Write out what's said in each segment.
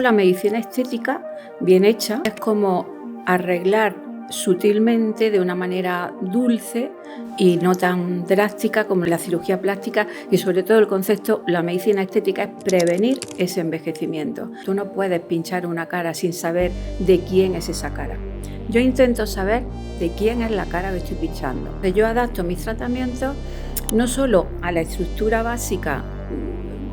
La medicina estética, bien hecha, es como arreglar sutilmente, de una manera dulce y no tan drástica como la cirugía plástica, y sobre todo el concepto, la medicina estética es prevenir ese envejecimiento. Tú no puedes pinchar una cara sin saber de quién es esa cara. Yo intento saber de quién es la cara que estoy pinchando. Yo adapto mis tratamientos no solo a la estructura básica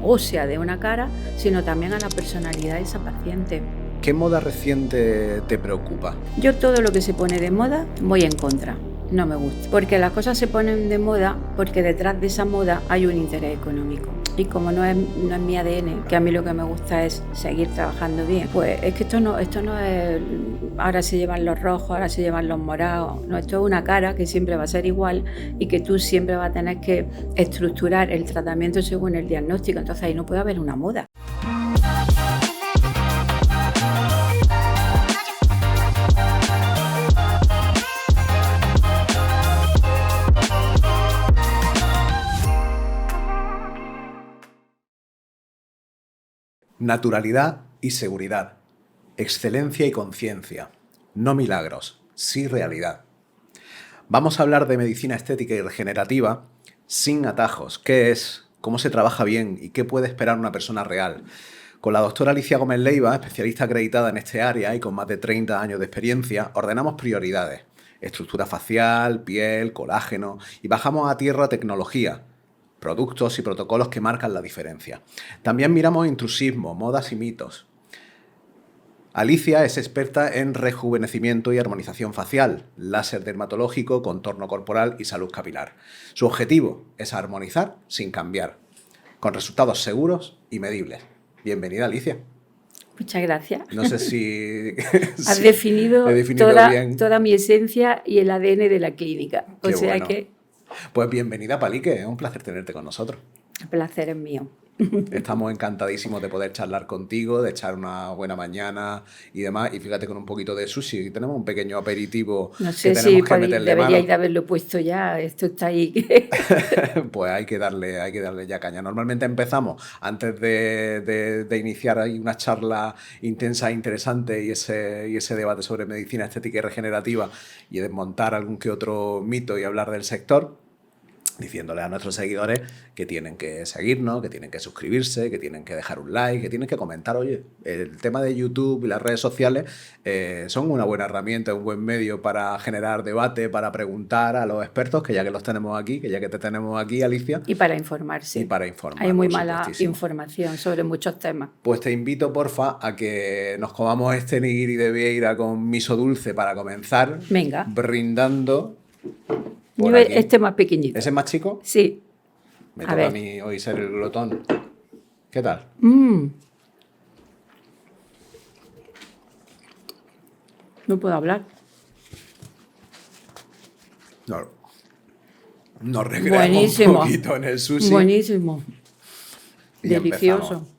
ósea de una cara, sino también a la personalidad de esa paciente. ¿Qué moda reciente te preocupa? Yo todo lo que se pone de moda voy en contra, no me gusta. Porque las cosas se ponen de moda porque detrás de esa moda hay un interés económico. Y como no es mi ADN, que a mí lo que me gusta es seguir trabajando bien, pues es que esto no es, ahora se llevan los rojos, ahora se llevan los morados. No, esto es una cara que siempre va a ser igual y que tú siempre vas a tener que estructurar el tratamiento según el diagnóstico. Entonces ahí no puede haber una moda. Naturalidad y seguridad. Excelencia y conciencia. No milagros, sí realidad. Vamos a hablar de medicina estética y regenerativa sin atajos. ¿Qué es? ¿Cómo se trabaja bien? ¿Y qué puede esperar una persona real? Con la doctora Alicia Gómez Leiva, especialista acreditada en este área y con más de 30 años de experiencia, ordenamos prioridades. Estructura facial, piel, colágeno y bajamos a tierra tecnología, productos y protocolos que marcan la diferencia. También miramos intrusismo, modas y mitos. Alicia es experta en rejuvenecimiento y armonización facial, láser dermatológico, contorno corporal y salud capilar. Su objetivo es armonizar sin cambiar, con resultados seguros y medibles. Bienvenida, Alicia. Muchas gracias. No sé si has definido bien. Toda mi esencia y el ADN de la clínica. Qué bueno. Pues bienvenida, Palique. Es un placer tenerte con nosotros. El placer es mío. Estamos encantadísimos de poder charlar contigo, de echar una buena mañana y demás. Y fíjate, con un poquito de sushi, tenemos un pequeño aperitivo. No sé si deberíais de haberlo puesto ya. Esto está ahí. Pues hay que darle ya caña. Normalmente empezamos antes de iniciar ahí una charla intensa e interesante y ese debate sobre medicina estética y regenerativa y desmontar algún que otro mito y hablar del sector, diciéndole a nuestros seguidores que tienen que seguirnos, que tienen que suscribirse, que tienen que dejar un like, que tienen que comentar. Oye, el tema de YouTube y las redes sociales son una buena herramienta, un buen medio para generar debate, para preguntar a los expertos, que ya que los tenemos aquí, que ya que te tenemos aquí, Alicia. Y para informarse. Y para informar. Hay muy mala información sobre muchos temas. Pues te invito, porfa, a que nos comamos este nigiri de vieira con miso dulce para comenzar. Venga. Brindando. Este más pequeñito. ¿Ese es más chico? Sí. Me toca a mí hoy ser el glotón. ¿Qué tal? No puedo hablar. Nos recreamos un poquito en el sushi. Buenísimo. Y delicioso. Empezamos.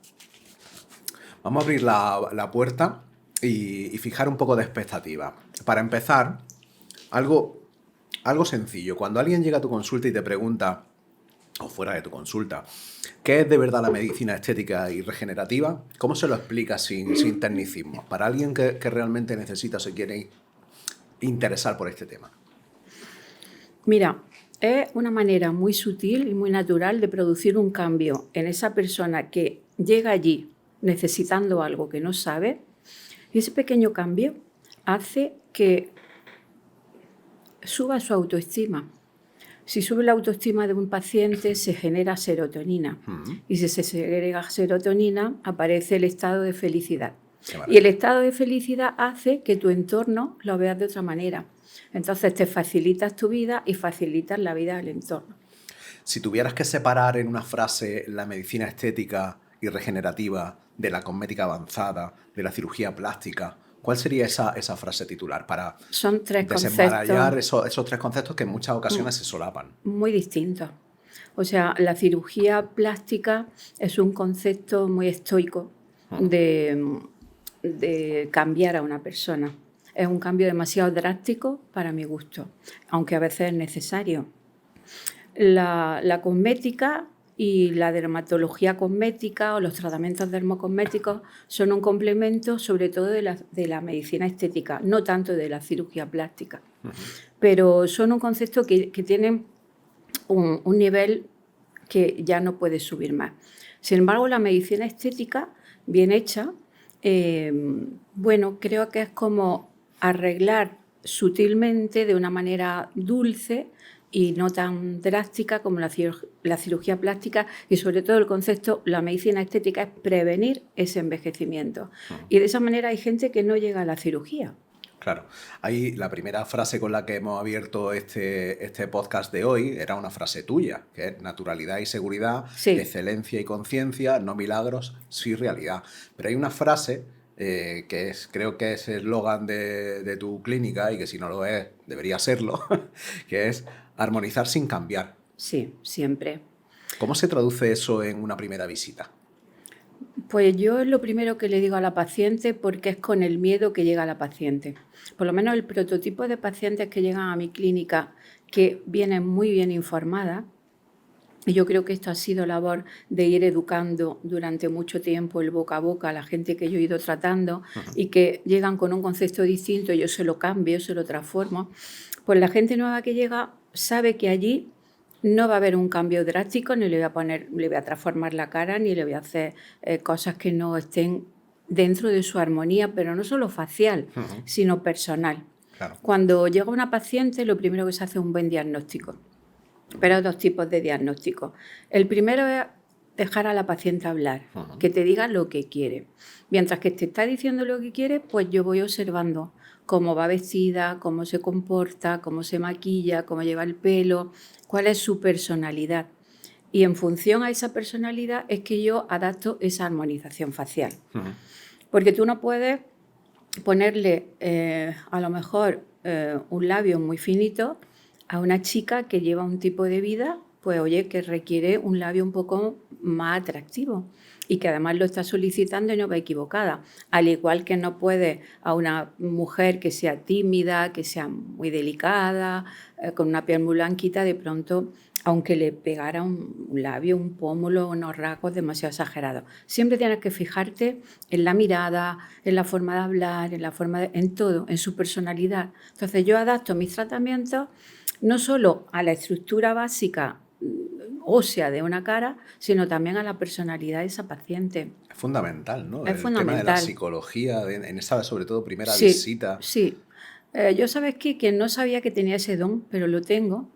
Vamos a abrir la puerta y fijar un poco de expectativa. Para empezar, algo sencillo. Cuando alguien llega a tu consulta y te pregunta, o fuera de tu consulta, ¿qué es de verdad la medicina estética y regenerativa? ¿Cómo se lo explicas sin tecnicismo? Para alguien que realmente necesita o se quiere interesar por este tema. Mira, es una manera muy sutil y muy natural de producir un cambio en esa persona que llega allí necesitando algo que no sabe, y ese pequeño cambio hace que suba su autoestima. Si sube la autoestima de un paciente, se genera serotonina. Y si se segrega serotonina, aparece el estado de felicidad. Y el estado de felicidad hace que tu entorno lo veas de otra manera. Entonces te facilitas tu vida y facilitas la vida del entorno. Si tuvieras que separar en una frase la medicina estética y regenerativa de la cosmética avanzada, de la cirugía plástica, ¿cuál sería esa frase titular para desenmarañar esos tres conceptos que en muchas ocasiones se solapan? Muy distintos. O sea, la cirugía plástica es un concepto muy estoico de cambiar a una persona. Es un cambio demasiado drástico para mi gusto, aunque a veces es necesario. La cosmética y la dermatología cosmética o los tratamientos dermocosméticos son un complemento sobre todo de la medicina estética, no tanto de la cirugía plástica. Pero son un concepto que tienen un nivel que ya no puede subir más. Sin embargo, la medicina estética, bien hecha, bueno, creo que es como arreglar sutilmente, de una manera dulce y no tan drástica como la cirugía plástica, y sobre todo el concepto, la medicina estética es prevenir ese envejecimiento. Y de esa manera hay gente que no llega a la cirugía. Claro. Ahí la primera frase con la que hemos abierto este podcast de hoy era una frase tuya, que es naturalidad y seguridad, Sí. excelencia y conciencia, no milagros, sí realidad. Pero hay una frase que creo que es el eslogan de tu clínica, y que si no lo es, debería serlo, que es armonizar sin cambiar. Sí, siempre. ¿Cómo se traduce eso en una primera visita? Pues yo es lo primero que le digo a la paciente, porque es con el miedo que llega la paciente. Por lo menos el prototipo de pacientes que llegan a mi clínica, que vienen muy bien informadas, y yo creo que esto ha sido labor de ir educando durante mucho tiempo el boca a boca a la gente que yo he ido tratando, y que llegan con un concepto distinto, yo se lo cambio, se lo transformo. Pues la gente nueva que llega sabe que allí no va a haber un cambio drástico, ni le voy a transformar la cara, ni le voy a hacer cosas que no estén dentro de su armonía, pero no solo facial, sino personal. Claro. Cuando llega una paciente, lo primero que se hace es un buen diagnóstico. Pero hay dos tipos de diagnóstico. El primero es dejar a la paciente hablar, que te diga lo que quiere. Mientras que te está diciendo lo que quiere, pues yo voy observando cómo va vestida, cómo se comporta, cómo se maquilla, cómo lleva el pelo, cuál es su personalidad. Y en función a esa personalidad es que yo adapto esa armonización facial. Porque tú no puedes ponerle a lo mejor un labio muy finito a una chica que lleva un tipo de vida, pues oye, que requiere un labio un poco más atractivo y que además lo está solicitando y no va equivocada. Al igual que no puede a una mujer que sea tímida, que sea muy delicada, con una piel muy blanquita, de pronto, aunque le pegara un labio, un pómulo, unos rasgos demasiado exagerados. Siempre tienes que fijarte en la mirada, en la forma de hablar, en todo, en su personalidad. Entonces yo adapto mis tratamientos no solo a la estructura básica ósea de una cara, sino también a la personalidad de esa paciente. Es fundamental, ¿no? Es el fundamental. tema de la psicología, en esa, sobre todo, primera Sí, visita. Sí. Yo, ¿sabes qué? Que no sabía que tenía ese don, pero lo tengo.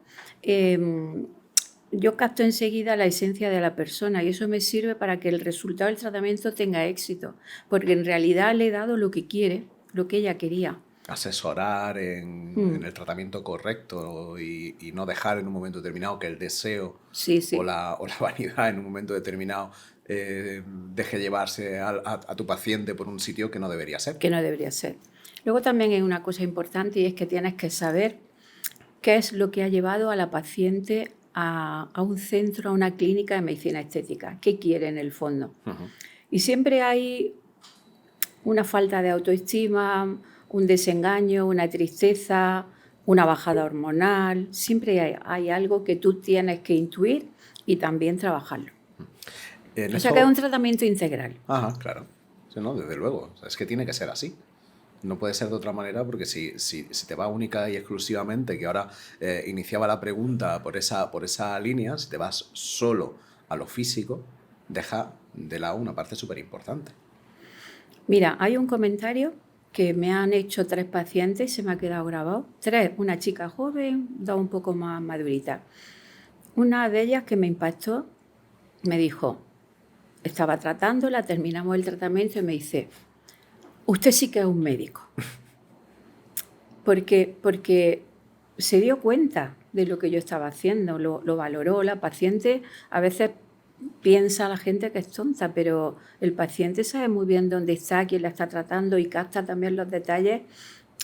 Yo capto enseguida la esencia de la persona, y eso me sirve para que el resultado del tratamiento tenga éxito, porque en realidad le he dado lo que quiere, lo que ella quería. Asesorar en el tratamiento correcto, y no dejar en un momento determinado que el deseo Sí. o la vanidad en un momento determinado deje llevarse a tu paciente por un sitio que no debería ser. Que no debería ser. Luego también hay una cosa importante, y es que tienes que saber qué es lo que ha llevado a la paciente a un centro, a una clínica de medicina estética. ¿Qué quiere en el fondo? Y siempre hay una falta de autoestima, un desengaño, una tristeza, una bajada hormonal. Siempre hay algo que tú tienes que intuir y también trabajarlo. O sea que es un tratamiento integral. Ajá, claro. Sí, no, desde luego. O sea, es que tiene que ser así. No puede ser de otra manera, porque si te va única y exclusivamente, que ahora iniciaba la pregunta por esa línea, si te vas solo a lo físico, deja de lado una parte súper importante. Mira, hay un comentario que me han hecho 3 pacientes, se me ha quedado grabado. 3, una chica joven, 2 un poco más madurita. Una de ellas, que me impactó, me dijo, estaba tratándola, terminamos el tratamiento y me dice, usted sí que es un médico. Porque se dio cuenta de lo que yo estaba haciendo, lo valoró. La paciente a veces piensa la gente que es tonta, pero el paciente sabe muy bien dónde está, quién la está tratando, y capta también los detalles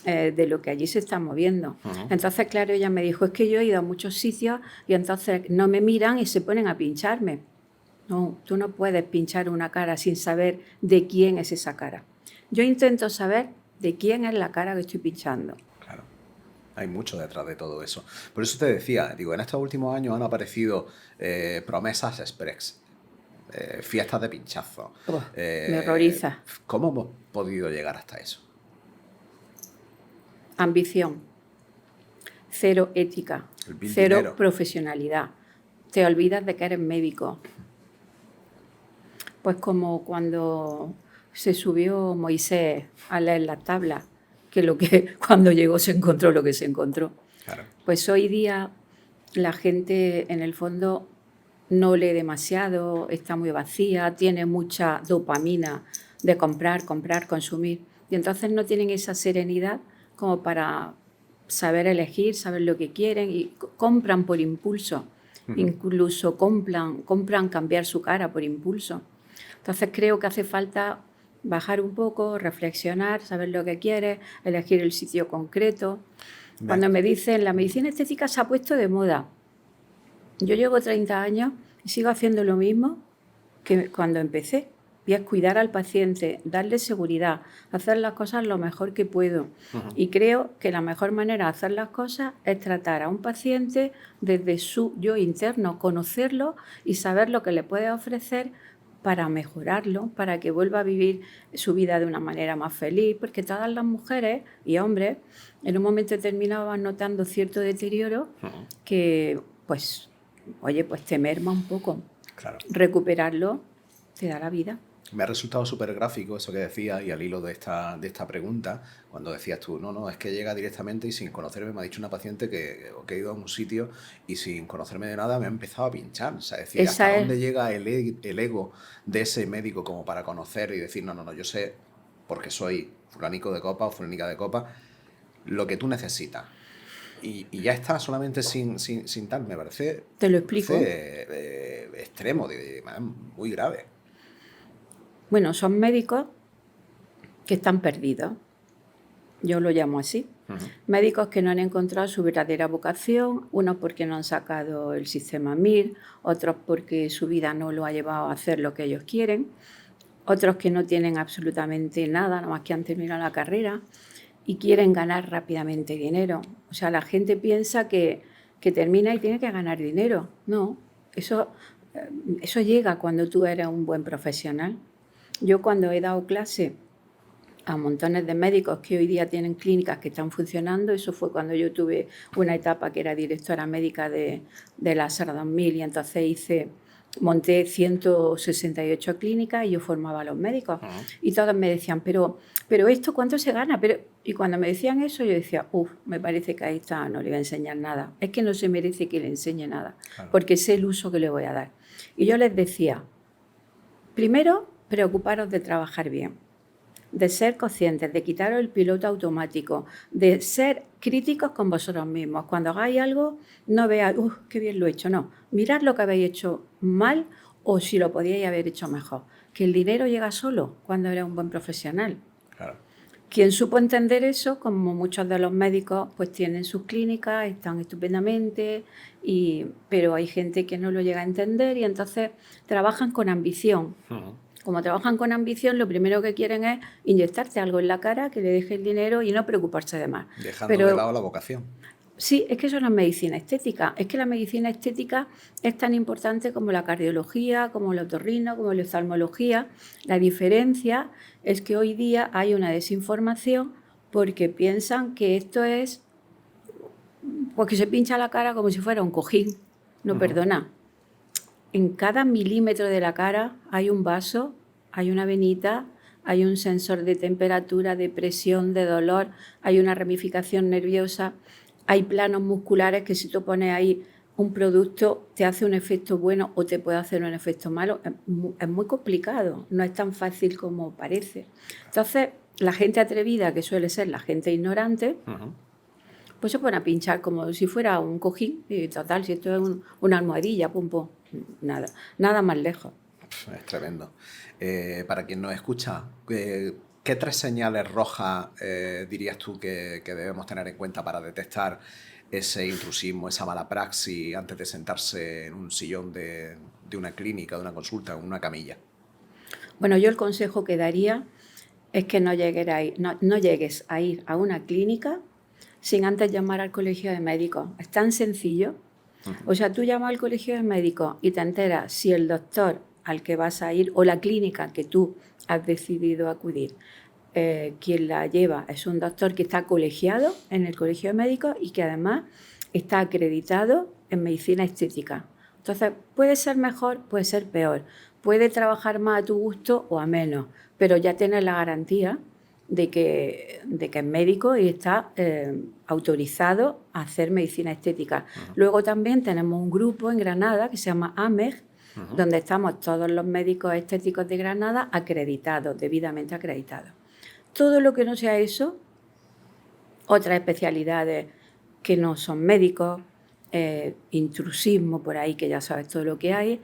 de lo que allí se está moviendo. Entonces, claro, ella me dijo, es que yo he ido a muchos sitios y entonces no me miran y se ponen a pincharme. No, tú no puedes pinchar una cara sin saber de quién es esa cara. Yo intento saber de quién es la cara que estoy pinchando. Claro. Hay mucho detrás de todo eso. Por eso te decía, digo, en estos últimos años han aparecido promesas express, fiestas de pinchazo. Me horroriza. ¿Cómo hemos podido llegar hasta eso? Ambición, cero ética, El cero dinero. profesionalidad. Te olvidas de que eres médico. Pues como cuando se subió Moisés a leer las tablas, que cuando llegó se encontró lo que se encontró. Claro. Pues hoy día la gente en el fondo no lee demasiado, está muy vacía, tiene mucha dopamina de comprar, consumir, y entonces no tienen esa serenidad como para saber elegir, saber lo que quieren, y compran por impulso, incluso compran cambiar su cara por impulso. Entonces creo que hace falta bajar un poco, reflexionar, saber lo que quieres, elegir el sitio concreto. Cuando me dicen, la medicina estética se ha puesto de moda, yo llevo 30 años y sigo haciendo lo mismo que cuando empecé, y es cuidar al paciente, darle seguridad, hacer las cosas lo mejor que puedo. Y creo que la mejor manera de hacer las cosas es tratar a un paciente desde su yo interno, conocerlo y saber lo que le puede ofrecer para mejorarlo, para que vuelva a vivir su vida de una manera más feliz, porque todas las mujeres y hombres en un momento determinado van notando cierto deterioro que, pues te merma un poco. Claro. Recuperarlo te da la vida. Me ha resultado súper gráfico eso que decías y al hilo de esta pregunta, cuando decías tú, no, es que llega directamente y sin conocerme me ha dicho una paciente que he ido a un sitio y sin conocerme de nada me ha empezado a pinchar. O sea, es decir, ¿hasta dónde llega el ego de ese médico como para conocer y decir, no, yo sé, porque soy fulanico de copa o fulanica de copa, lo que tú necesitas? Y ya está, solamente sin tal, me parece... Te lo explico. Extremo, muy grave. Bueno, son médicos que están perdidos. Yo lo llamo así. Médicos que no han encontrado su verdadera vocación, unos porque no han sacado el sistema MIR, otros porque su vida no lo ha llevado a hacer lo que ellos quieren, otros que no tienen absolutamente nada, nada más que han terminado la carrera y quieren ganar rápidamente dinero. O sea, la gente piensa que termina y tiene que ganar dinero. No, eso llega cuando tú eres un buen profesional. Yo cuando he dado clase a montones de médicos que hoy día tienen clínicas que están funcionando, eso fue cuando yo tuve una etapa que era directora médica de la SAR 2000 y entonces monté 168 clínicas y yo formaba a los médicos. Y todos me decían, pero ¿esto cuánto se gana? Y cuando me decían eso yo decía, me parece que a esta no le voy a enseñar nada. Es que no se merece que le enseñe nada, porque sé el uso que le voy a dar. Y yo les decía, primero, preocuparos de trabajar bien, de ser conscientes, de quitaros el piloto automático, de ser críticos con vosotros mismos. Cuando hagáis algo, no veáis, qué bien lo he hecho, no. Mirad lo que habéis hecho mal o si lo podíais haber hecho mejor. Que el dinero llega solo cuando eres un buen profesional. Claro. Quien supo entender eso, como muchos de los médicos, pues tienen sus clínicas, están estupendamente, pero hay gente que no lo llega a entender y entonces trabajan con ambición. Como trabajan con ambición, lo primero que quieren es inyectarte algo en la cara, que le deje el dinero y no preocuparse de más. Dejando de lado la vocación. Sí, es que eso no es medicina estética. Es que la medicina estética es tan importante como la cardiología, como el otorrino, como la oftalmología. La diferencia es que hoy día hay una desinformación porque piensan que esto es, pues que se pincha la cara como si fuera un cojín. No, perdona. En cada milímetro de la cara hay un vaso, hay una venita, hay un sensor de temperatura, de presión, de dolor, hay una ramificación nerviosa, hay planos musculares que si tú pones ahí un producto te hace un efecto bueno o te puede hacer un efecto malo. Es muy complicado, no es tan fácil como parece. Entonces, la gente atrevida, que suele ser la gente ignorante, pues se pone a pinchar como si fuera un cojín y total, si esto es una almohadilla, pum, pum. Nada más lejos. Es tremendo. Para quien nos escucha, ¿qué 3 señales rojas dirías tú que debemos tener en cuenta para detectar ese intrusismo, esa mala praxis antes de sentarse en un sillón de una clínica, de una consulta, en una camilla? Bueno, yo el consejo que daría es que no llegues a ir a una clínica sin antes llamar al colegio de médicos. Es tan sencillo. O sea, tú llamas al colegio de médicos y te enteras si el doctor al que vas a ir o la clínica que tú has decidido acudir, quien la lleva es un doctor que está colegiado en el colegio de médicos y que además está acreditado en medicina estética. Entonces, puede ser mejor, puede ser peor, puede trabajar más a tu gusto o a menos, pero ya tienes la garantía de que es médico y está autorizado a hacer medicina estética. Luego también tenemos un grupo en Granada que se llama AMEG, donde estamos todos los médicos estéticos de Granada acreditados, debidamente acreditados. Todo lo que no sea eso, otras especialidades que no son médicos, intrusismo por ahí, que ya sabes todo lo que hay,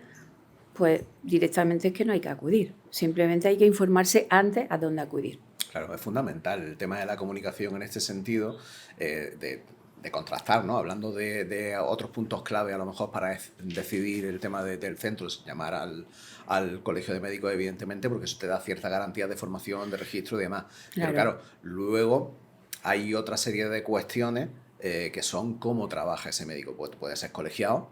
pues directamente es que no hay que acudir. Simplemente hay que informarse antes a dónde acudir. Claro, es fundamental el tema de la comunicación en este sentido, de contrastar, ¿no? Hablando de otros puntos clave a lo mejor para decidir el tema del centro, es llamar al colegio de médicos, evidentemente, porque eso te da cierta garantía de formación, de registro y demás. Claro. Pero claro, luego hay otra serie de cuestiones que son cómo trabaja ese médico. Pues puede ser colegiado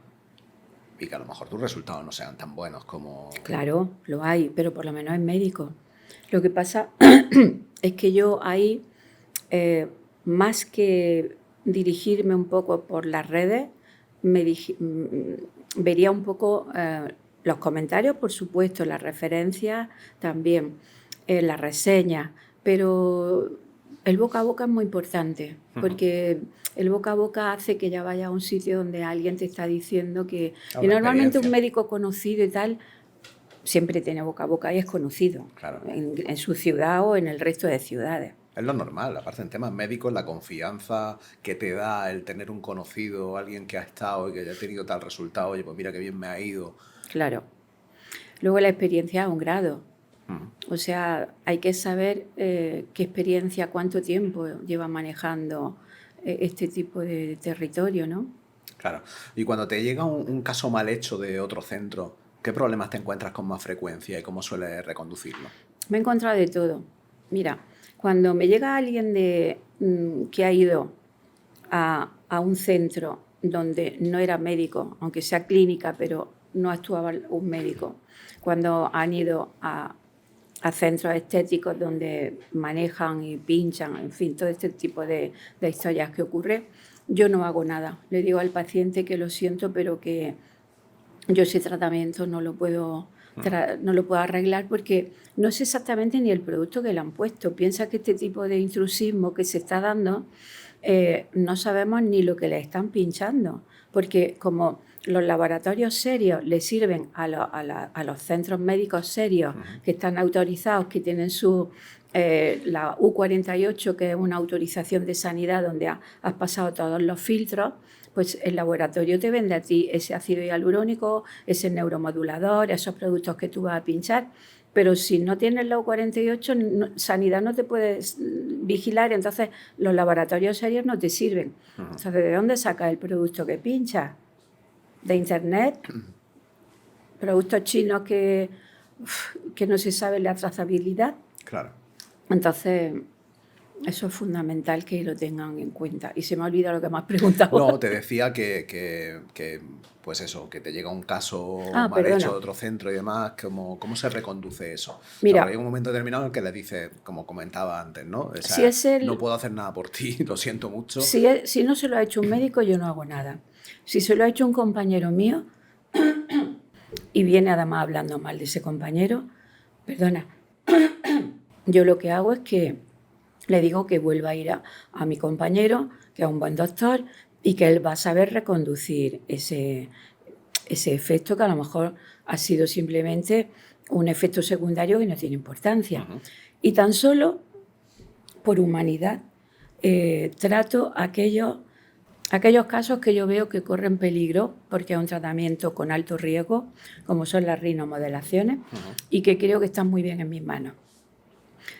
y que a lo mejor tus resultados no sean tan buenos como... Claro, lo hay, pero por lo menos es médico. Lo que pasa es que yo ahí, más que dirigirme un poco por las redes, vería un poco los comentarios, por supuesto, las referencias también, las reseñas, pero el boca a boca es muy importante, porque el boca a boca hace que ya vaya a un sitio donde alguien te está diciendo que... Y normalmente un médico conocido y tal siempre tiene boca a boca y es conocido, claro, en su ciudad o en el resto de ciudades. Es lo normal, aparte en temas médicos, la confianza que te da el tener un conocido, alguien que ha estado y que ya ha tenido tal resultado, oye, pues mira qué bien me ha ido. Claro. Luego la experiencia a un grado. O sea, hay que saber qué experiencia, cuánto tiempo lleva manejando este tipo de territorio, ¿no? Claro. Y cuando te llega un caso mal hecho de otro centro, ¿qué problemas te encuentras con más frecuencia y cómo sueles reconducirlo? Me he encontrado de todo. Mira, cuando me llega alguien que ha ido a un centro donde no era médico, aunque sea clínica, pero no actuaba un médico, cuando han ido a centros estéticos donde manejan y pinchan, en fin, todo este tipo de historias que ocurre, yo no hago nada. Le digo al paciente que lo siento, pero que yo ese tratamiento no lo puedo arreglar porque no sé exactamente ni el producto que le han puesto. Piensa que este tipo de intrusismo que se está dando, no sabemos ni lo que le están pinchando, porque como los laboratorios serios le sirven a los centros médicos serios que están autorizados, que tienen la U48, que es una autorización de sanidad donde has pasado todos los filtros, pues el laboratorio te vende a ti ese ácido hialurónico, ese neuromodulador, esos productos que tú vas a pinchar, pero si no tienes la U48, sanidad no te puede vigilar, entonces los laboratorios serios no te sirven. Entonces, ¿de dónde sacas el producto que pinchas? ¿De internet? ¿Productos chinos que no se sabe la trazabilidad? Claro. Entonces, eso es fundamental que lo tengan en cuenta. Y se me ha olvidado lo que me has preguntado. No, te decía que pues eso, que te llega un caso mal hecho de otro centro y demás, ¿cómo se reconduce eso? Mira, o sea, hay un momento determinado en el que le dices, como comentaba antes, ¿no? O sea, si no puedo hacer nada por ti, lo siento mucho. Si no se lo ha hecho un médico, yo no hago nada. Si se lo ha hecho un compañero mío y viene además hablando mal de ese compañero, perdona, yo lo que hago es que le digo que vuelva a ir a mi compañero, que es un buen doctor, y que él va a saber reconducir ese efecto que a lo mejor ha sido simplemente un efecto secundario que no tiene importancia. Y tan solo por humanidad trato aquellos casos que yo veo que corren peligro porque es un tratamiento con alto riesgo, como son las rinomodelaciones, y que creo que están muy bien en mis manos.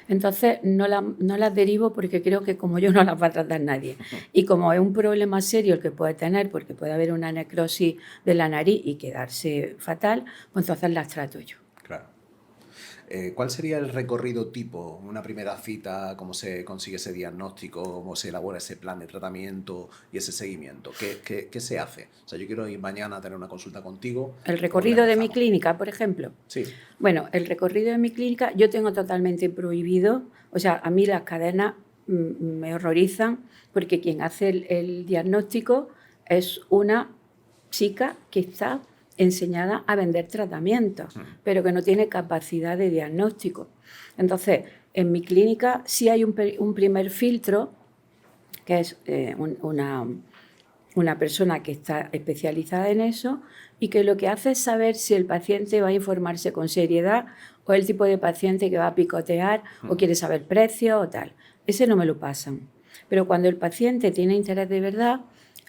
Entonces no las derivo porque creo que como yo no las va a tratar nadie. Y como es un problema serio el que puede tener, porque puede haber una necrosis de la nariz y quedarse fatal, pues entonces las trato yo. Claro. ¿Cuál sería el recorrido tipo? Una primera cita, cómo se consigue ese diagnóstico, cómo se elabora ese plan de tratamiento y ese seguimiento. ¿Qué se hace? O sea, yo quiero ir mañana a tener una consulta contigo. El ¿Por dónde recorrido de mi empezamos? clínica, por ejemplo. Sí. Bueno, el recorrido de mi clínica yo tengo totalmente prohibido, o sea, a mí las cadenas me horrorizan porque quien hace el diagnóstico es una chica que está enseñada a vender tratamientos, pero que no tiene capacidad de diagnóstico. Entonces, en mi clínica sí hay un primer filtro, que es una persona que está especializada en eso y que lo que hace es saber si el paciente va a informarse con seriedad o el tipo de paciente que va a picotear o quiere saber precios o tal. Ese no me lo pasan. Pero cuando el paciente tiene interés de verdad,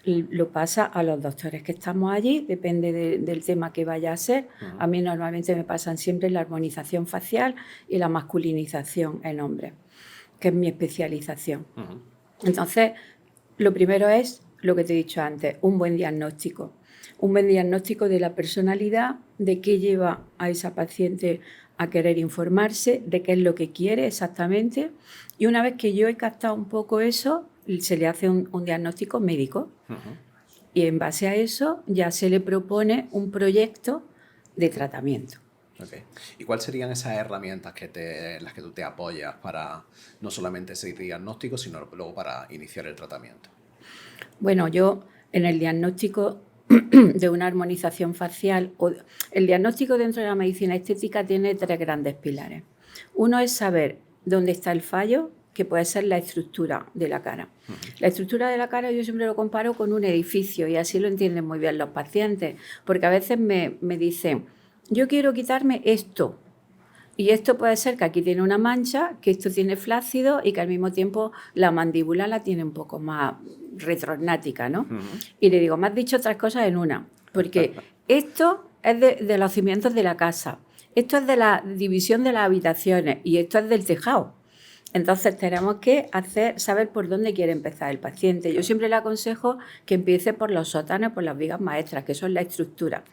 lo pasa a los doctores que estamos allí, depende del tema que vaya a ser. A mí normalmente me pasan siempre la armonización facial y la masculinización en hombres, que es mi especialización. Entonces, lo primero es lo que te he dicho antes, un buen diagnóstico. Un buen diagnóstico de la personalidad, de qué lleva a esa paciente a querer informarse, de qué es lo que quiere exactamente. Y una vez que yo he captado un poco eso, se le hace un diagnóstico médico. Y en base a eso ya se le propone un proyecto de tratamiento. Okay. ¿Y cuáles serían esas herramientas en las que tú te apoyas para no solamente ese diagnóstico, sino luego para iniciar el tratamiento? Bueno, yo en el diagnóstico de una armonización facial, el diagnóstico dentro de la medicina estética tiene 3 grandes pilares. Uno es saber dónde está el fallo, que puede ser la estructura de la cara. La estructura de la cara yo siempre lo comparo con un edificio y así lo entienden muy bien los pacientes, porque a veces me dicen, yo quiero quitarme esto. Y esto puede ser que aquí tiene una mancha, que esto tiene flácido y que al mismo tiempo la mandíbula la tiene un poco más retrognática, ¿no? Y le digo, me has dicho 3 cosas en una, porque esto es de los cimientos de la casa, esto es de la división de las habitaciones y esto es del tejado. Entonces tenemos que saber por dónde quiere empezar el paciente. Yo siempre le aconsejo que empiece por los sótanos, por las vigas maestras, que son la estructura.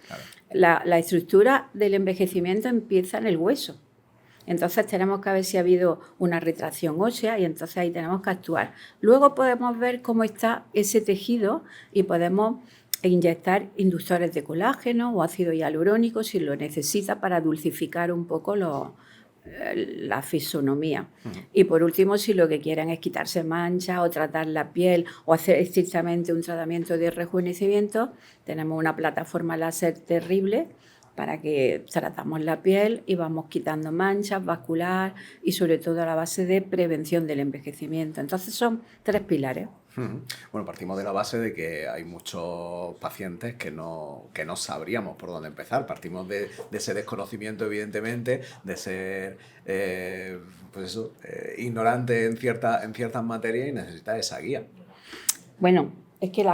Claro. La estructura del envejecimiento empieza en el hueso. Entonces tenemos que ver si ha habido una retracción ósea y entonces ahí tenemos que actuar. Luego podemos ver cómo está ese tejido y podemos inyectar inductores de colágeno o ácido hialurónico si lo necesita para dulcificar un poco la fisonomía. Y por último, si lo que quieren es quitarse manchas o tratar la piel o hacer estrictamente un tratamiento de rejuvenecimiento, tenemos una plataforma láser terrible para que tratamos la piel y vamos quitando manchas, vascular y sobre todo a la base de prevención del envejecimiento. Entonces son 3 pilares. Bueno, partimos de la base de que hay muchos pacientes que no sabríamos por dónde empezar. Partimos de ese desconocimiento, evidentemente, de ser ignorante en ciertas materias y necesitar esa guía. Bueno, es que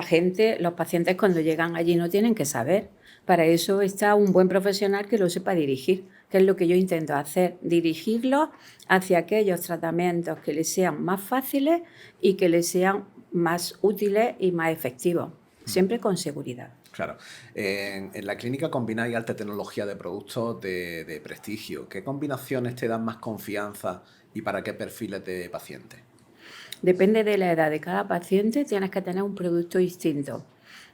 los pacientes cuando llegan allí no tienen que saber. Para eso está un buen profesional que lo sepa dirigir, que es lo que yo intento hacer, dirigirlos hacia aquellos tratamientos que les sean más fáciles y que les sean más útiles y más efectivos, siempre con seguridad. Claro. En la clínica combináis alta tecnología de productos de prestigio. ¿Qué combinaciones te dan más confianza y para qué perfiles de pacientes? Depende de la edad de cada paciente, tienes que tener un producto distinto.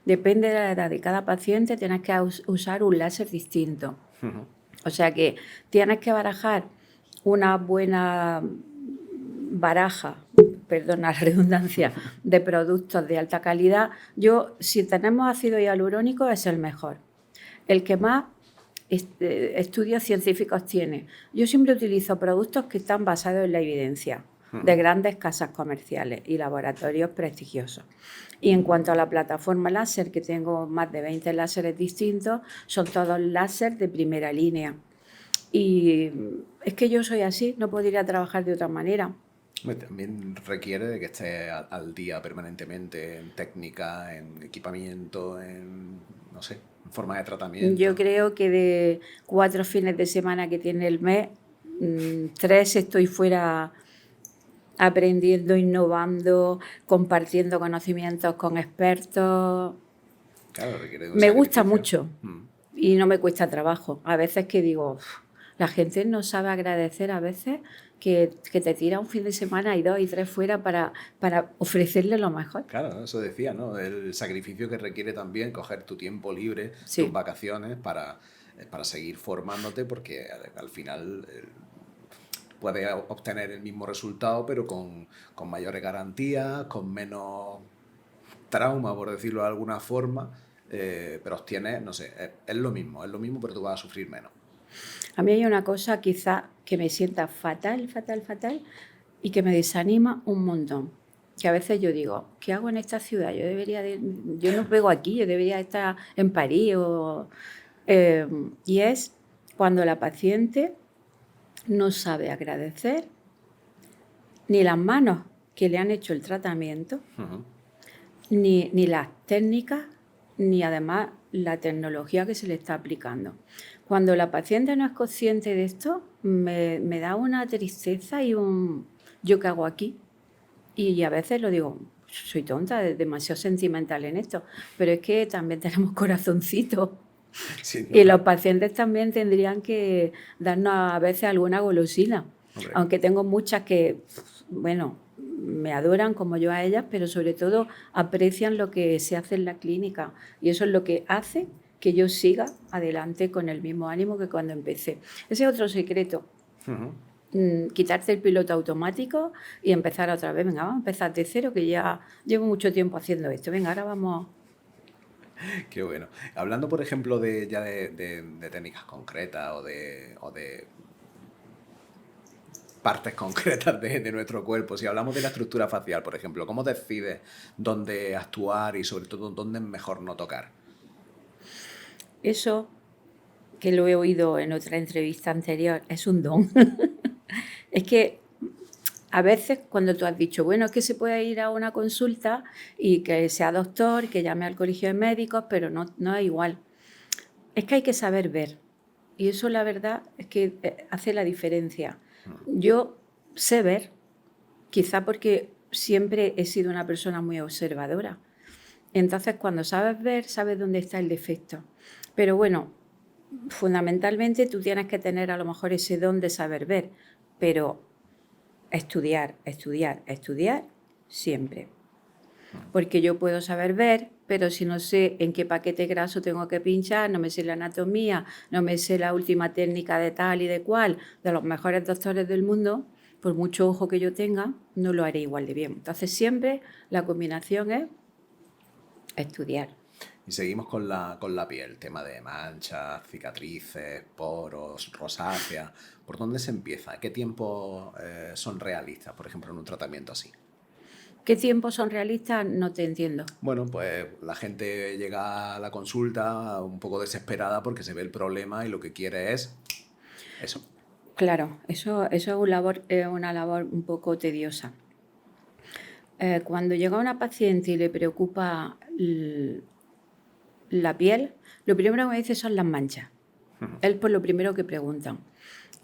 Depende de la edad de cada paciente, tienes que usar un láser distinto. O sea que tienes que barajar una buena baraja, perdona la redundancia, de productos de alta calidad. Si tenemos ácido hialurónico, es el mejor. El que más estudios científicos tiene. Yo siempre utilizo productos que están basados en la evidencia, de grandes casas comerciales y laboratorios prestigiosos. Y en cuanto a la plataforma láser, que tengo más de 20 láseres distintos, son todos láser de primera línea. Y es que yo soy así, no podría trabajar de otra manera. También requiere de que estés al día permanentemente en técnica, en equipamiento, en forma de tratamiento. Yo creo que de 4 fines de semana que tiene el mes, 3 estoy fuera aprendiendo, innovando, compartiendo conocimientos con expertos. Claro, requiere de un me sacrificio. gusta mucho y no me cuesta trabajo. A veces que digo, La gente no sabe agradecer a veces que te tira un fin de semana y 2 y 3 fuera para ofrecerle lo mejor. Claro, eso decía, ¿no? El sacrificio que requiere también coger tu tiempo libre, tus Sí. vacaciones para seguir formándote, porque al final puedes obtener el mismo resultado, pero con mayores garantías, con menos trauma, por decirlo de alguna forma, pero obtienes, no sé, es lo mismo, pero tú vas a sufrir menos. A mí hay una cosa quizá que me sienta fatal, fatal, fatal y que me desanima un montón. Que a veces yo digo, ¿qué hago en esta ciudad? Yo no pego aquí, yo debería estar en París. Y es cuando la paciente no sabe agradecer ni las manos que le han hecho el tratamiento, ni las técnicas, ni además la tecnología que se le está aplicando. Cuando la paciente no es consciente de esto, me da una tristeza y un ¿yo qué hago aquí? Y a veces lo digo, soy tonta, demasiado sentimental en esto, pero es que también tenemos corazoncitos. Sin Y duda. los pacientes también tendrían que darnos a veces alguna golosina. Hombre. Aunque tengo muchas que, bueno, me adoran como yo a ellas, pero sobre todo aprecian lo que se hace en la clínica. Y eso es lo que hace que yo siga adelante con el mismo ánimo que cuando empecé. Ese es otro secreto. Quitarte el piloto automático y empezar otra vez. Venga, vamos a empezar de cero, que ya llevo mucho tiempo haciendo esto. Venga, ahora vamos. Qué bueno. Hablando, por ejemplo, de técnicas concretas o de partes concretas de nuestro cuerpo, si hablamos de la estructura facial, por ejemplo, ¿cómo decides dónde actuar y sobre todo dónde es mejor no tocar? Eso, que lo he oído en otra entrevista anterior, es un don. Es que a veces cuando tú has dicho, bueno, es que se puede ir a una consulta y que sea doctor, que llame al colegio de médicos, pero no es igual. Es que hay que saber ver. Y eso la verdad es que hace la diferencia. Yo sé ver, quizá porque siempre he sido una persona muy observadora. Entonces, cuando sabes ver, sabes dónde está el defecto. Pero bueno, fundamentalmente tú tienes que tener a lo mejor ese don de saber ver, pero estudiar, estudiar, estudiar siempre. Porque yo puedo saber ver, pero si no sé en qué paquete graso tengo que pinchar, no me sé la anatomía, no me sé la última técnica de tal y de cual, de los mejores doctores del mundo, por mucho ojo que yo tenga, no lo haré igual de bien. Entonces siempre la combinación es estudiar. Y seguimos con la piel, tema de manchas, cicatrices, poros, rosácea. ¿Por dónde se empieza? ¿Qué tiempos son realistas, por ejemplo, en un tratamiento así? ¿Qué tiempos son realistas? No te entiendo. Bueno, pues la gente llega a la consulta un poco desesperada porque se ve el problema y lo que quiere es eso. Claro, eso es una labor un poco tediosa. Cuando llega una paciente y le preocupa la piel, lo primero que me dice son las manchas. Es por lo primero que preguntan.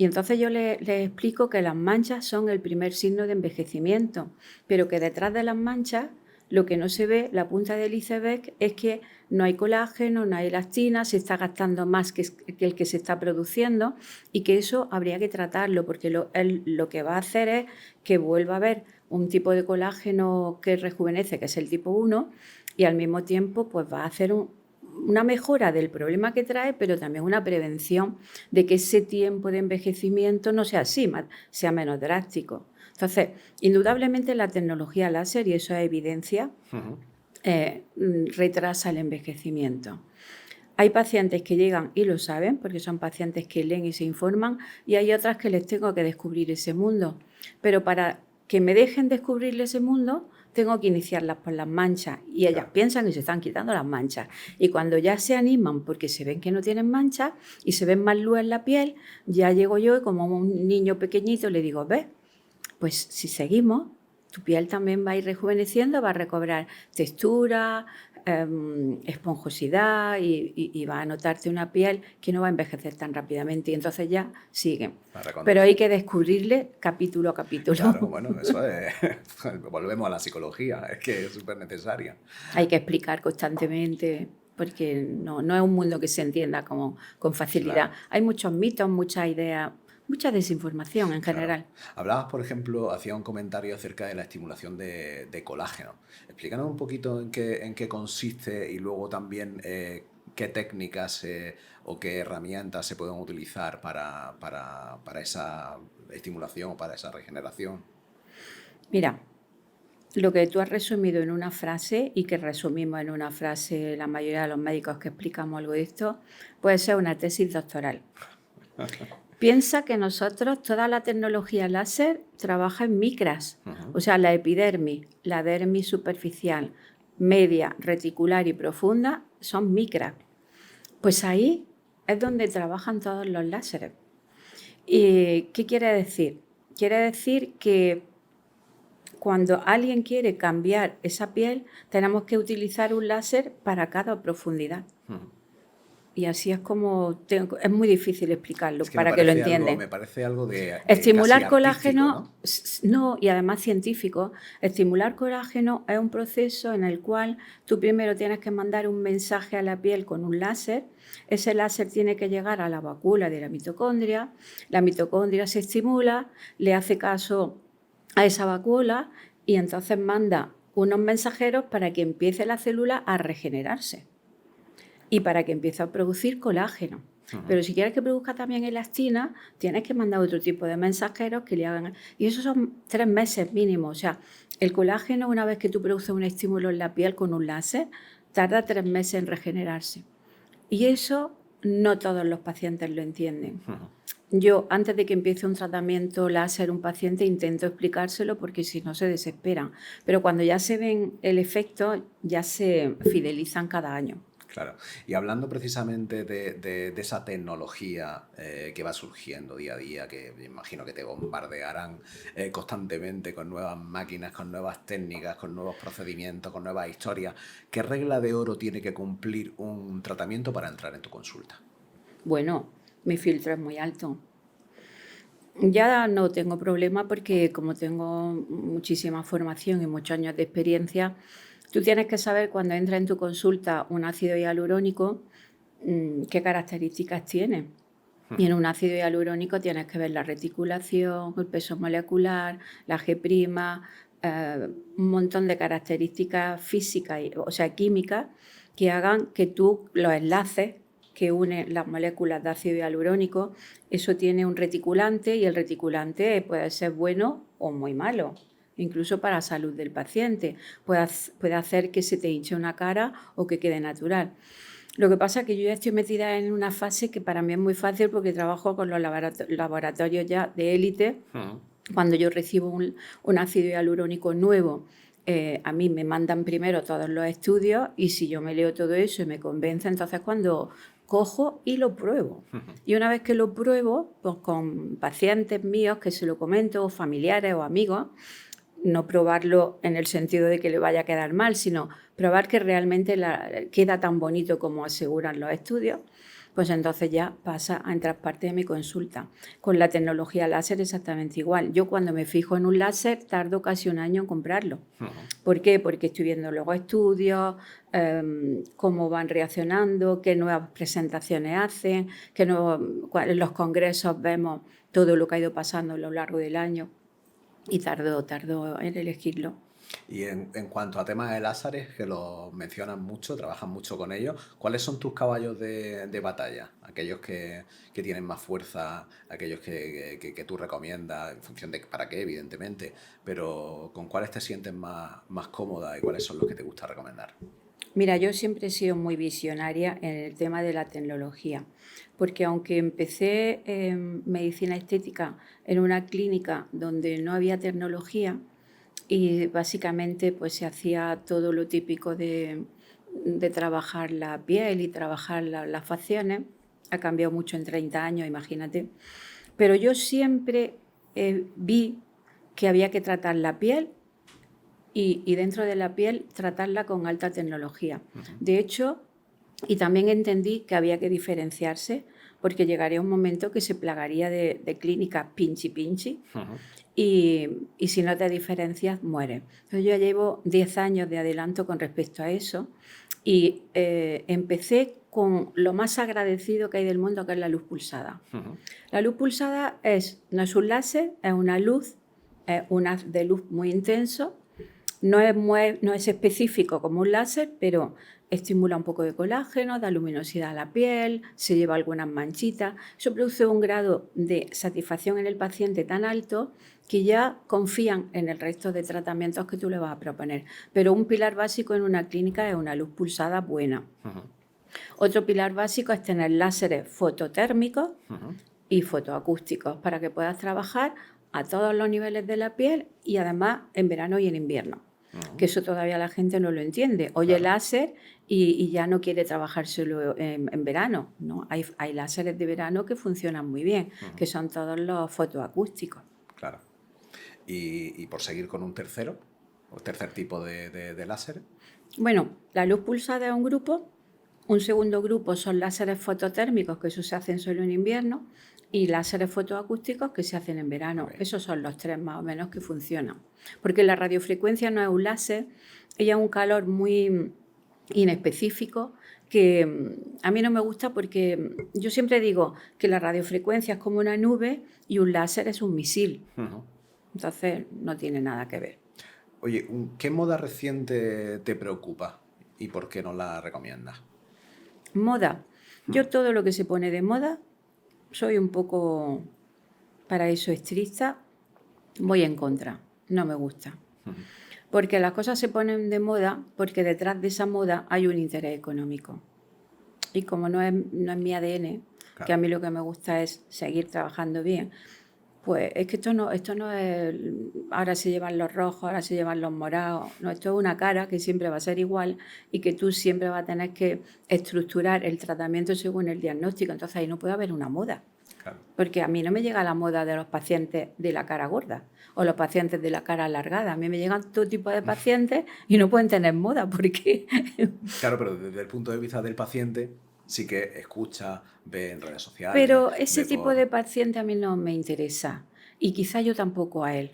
Y entonces yo les explico que las manchas son el primer signo de envejecimiento, pero que detrás de las manchas lo que no se ve, la punta del iceberg, es que no hay colágeno, no hay elastina, se está gastando más que el que se está produciendo y que eso habría que tratarlo porque lo que va a hacer es que vuelva a haber un tipo de colágeno que rejuvenece, que es el tipo 1, y al mismo tiempo pues va a hacer una mejora del problema que trae, pero también una prevención de que ese tiempo de envejecimiento no sea así, sea menos drástico. Entonces, indudablemente la tecnología láser, y eso es evidencia, retrasa el envejecimiento. Hay pacientes que llegan y lo saben, porque son pacientes que leen y se informan, y hay otras que les tengo que descubrir ese mundo. Pero para que me dejen descubrirle ese mundo, tengo que iniciarlas por las manchas y ellas piensan que se están quitando las manchas. Y cuando ya se animan porque se ven que no tienen manchas y se ven más luz en la piel, ya llego yo y como un niño pequeñito le digo, ¿ves? Pues si seguimos, tu piel también va a ir rejuveneciendo, va a recobrar textura, esponjosidad y va a notarte una piel que no va a envejecer tan rápidamente y entonces ya sigue. Pero hay que descubrirle capítulo a capítulo. Claro, bueno, eso es... Volvemos a la psicología, es que es súper necesaria. Hay que explicar constantemente porque no es un mundo que se entienda con facilidad. Claro. Hay muchos mitos, muchas ideas, mucha desinformación en Claro. general. Hablabas, por ejemplo, hacía un comentario acerca de la estimulación de colágeno. Explícanos un poquito en qué consiste y luego también qué técnicas o qué herramientas se pueden utilizar para esa estimulación o para esa regeneración. Mira, lo que tú has resumido en una frase y que resumimos en una frase la mayoría de los médicos que explicamos algo de esto, puede ser una tesis doctoral. Piensa que nosotros, toda la tecnología láser trabaja en micras, o sea, la epidermis, la dermis superficial, media, reticular y profunda son micras. Pues ahí es donde trabajan todos los láseres. ¿Y qué quiere decir? Quiere decir que cuando alguien quiere cambiar esa piel, tenemos que utilizar un láser para cada profundidad. Y así es como es muy difícil explicarlo Es que para que lo me entiendan. parece algo de Estimular casi artístico, colágeno, ¿no? no, y además científico. Estimular colágeno es un proceso en el cual tú primero tienes que mandar un mensaje a la piel con un láser. Ese láser tiene que llegar a la vacuola de la mitocondria se estimula, le hace caso a esa vacuola y entonces manda unos mensajeros para que empiece la célula a regenerarse y para que empiece a producir colágeno. Pero si quieres que produzca también elastina, tienes que mandar otro tipo de mensajeros que le hagan... Y eso son 3 meses mínimo. O sea, el colágeno, una vez que tú produces un estímulo en la piel con un láser, tarda 3 meses en regenerarse. Y eso no todos los pacientes lo entienden. Yo, antes de que empiece un tratamiento láser un paciente, intento explicárselo porque si no se desesperan. Pero cuando ya se ven el efecto, ya se fidelizan cada año. Claro. Y hablando precisamente de esa tecnología que va surgiendo día a día, que me imagino que te bombardearán constantemente con nuevas máquinas, con nuevas técnicas, con nuevos procedimientos, con nuevas historias, ¿qué regla de oro tiene que cumplir un tratamiento para entrar en tu consulta? Bueno, mi filtro es muy alto. Ya no tengo problema porque como tengo muchísima formación y muchos años de experiencia, tú tienes que saber cuando entra en tu consulta un ácido hialurónico qué características tiene. Y en un ácido hialurónico tienes que ver la reticulación, el peso molecular, la G', un montón de características físicas, o sea, químicas, que hagan que tú los enlaces que unen las moléculas de ácido hialurónico, eso tiene un reticulante y el reticulante puede ser bueno o muy malo, incluso para la salud del paciente. Puede hacer que se te hinche una cara o que quede natural. Lo que pasa es que yo ya estoy metida en una fase que para mí es muy fácil porque trabajo con los laboratorios ya de élite. Cuando yo recibo un ácido hialurónico nuevo, a mí me mandan primero todos los estudios y si yo me leo todo eso y me convence, entonces cuando cojo y lo pruebo. Y una vez que lo pruebo, pues con pacientes míos que se lo comento, o familiares o amigos, no probarlo en el sentido de que le vaya a quedar mal, sino probar que realmente queda tan bonito como aseguran los estudios, pues entonces ya pasa a entrar parte de mi consulta. Con la tecnología láser exactamente igual. Yo cuando me fijo en un láser tardo casi un año en comprarlo. ¿Por qué? Porque estoy viendo luego estudios, cómo van reaccionando, qué nuevas presentaciones hacen, en los congresos vemos todo lo que ha ido pasando a lo largo del año. Y tardó en elegirlo. Y en cuanto a temas de láseres, que lo mencionan mucho, trabajan mucho con ellos, ¿cuáles son tus caballos de batalla? Aquellos que tienen más fuerza, aquellos que tú recomiendas, en función de para qué, evidentemente, pero ¿con cuáles te sientes más cómoda y cuáles son los que te gusta recomendar? Mira, yo siempre he sido muy visionaria en el tema de la tecnología, porque aunque empecé en medicina estética en una clínica donde no había tecnología y básicamente pues se hacía todo lo típico de trabajar la piel y trabajar las facciones, ha cambiado mucho en 30 años, imagínate, pero yo siempre vi que había que tratar la piel y dentro de la piel tratarla con alta tecnología. De hecho, y también entendí que había que diferenciarse porque llegaría un momento que se plagaría de clínicas pinchi, Ujú. y si no te diferencias, mueres. Entonces yo ya llevo 10 años de adelanto con respecto a eso y empecé con lo más agradecido que hay del mundo, que es la luz pulsada. Ujú. La luz pulsada no es un láser, es una luz, es un haz de luz muy intenso. No es específico como un láser, pero estimula un poco de colágeno, da luminosidad a la piel, se lleva algunas manchitas. Eso produce un grado de satisfacción en el paciente tan alto que ya confían en el resto de tratamientos que tú le vas a proponer. Pero un pilar básico en una clínica es una luz pulsada buena. Ujú. Otro pilar básico es tener láseres fototérmicos Ujú. y fotoacústicos para que puedas trabajar a todos los niveles de la piel y además en verano y en invierno. Que eso todavía la gente no lo entiende. Oye Claro. láser y ya no quiere trabajar solo en verano, ¿no? Hay láseres de verano que funcionan muy bien, que son todos los fotoacústicos. Claro. Y por seguir con un tercer tipo de láser. Bueno, la luz pulsada es un grupo. Un segundo grupo son láseres fototérmicos, que eso se hacen solo en invierno, y láseres fotoacústicos que se hacen en verano. Ok. Esos son los tres más o menos que funcionan. Porque la radiofrecuencia no es un láser, ella es un calor muy inespecífico que a mí no me gusta porque yo siempre digo que la radiofrecuencia es como una nube y un láser es un misil. Ujú. Entonces no tiene nada que ver. Oye, ¿qué moda reciente te preocupa y por qué no la recomiendas? Moda. Yo todo lo que se pone de moda soy un poco para eso estricta, voy en contra, no me gusta. Porque las cosas se ponen de moda porque detrás de esa moda hay un interés económico. Y como no es mi ADN, que Claro. a mí lo que me gusta es seguir trabajando bien, pues es que esto no es, ahora se llevan los rojos, ahora se llevan los morados, no, esto es una cara que siempre va a ser igual y que tú siempre vas a tener que estructurar el tratamiento según el diagnóstico, entonces ahí no puede haber una moda. Claro. Porque a mí no me llega la moda de los pacientes de la cara gorda o los pacientes de la cara alargada. A mí me llegan todo tipo de pacientes y no pueden tener moda porque... Claro, pero desde el punto de vista del paciente, sí que escucha, ve en redes sociales. Pero ese ve tipo de paciente a mí no me interesa y quizá yo tampoco a él.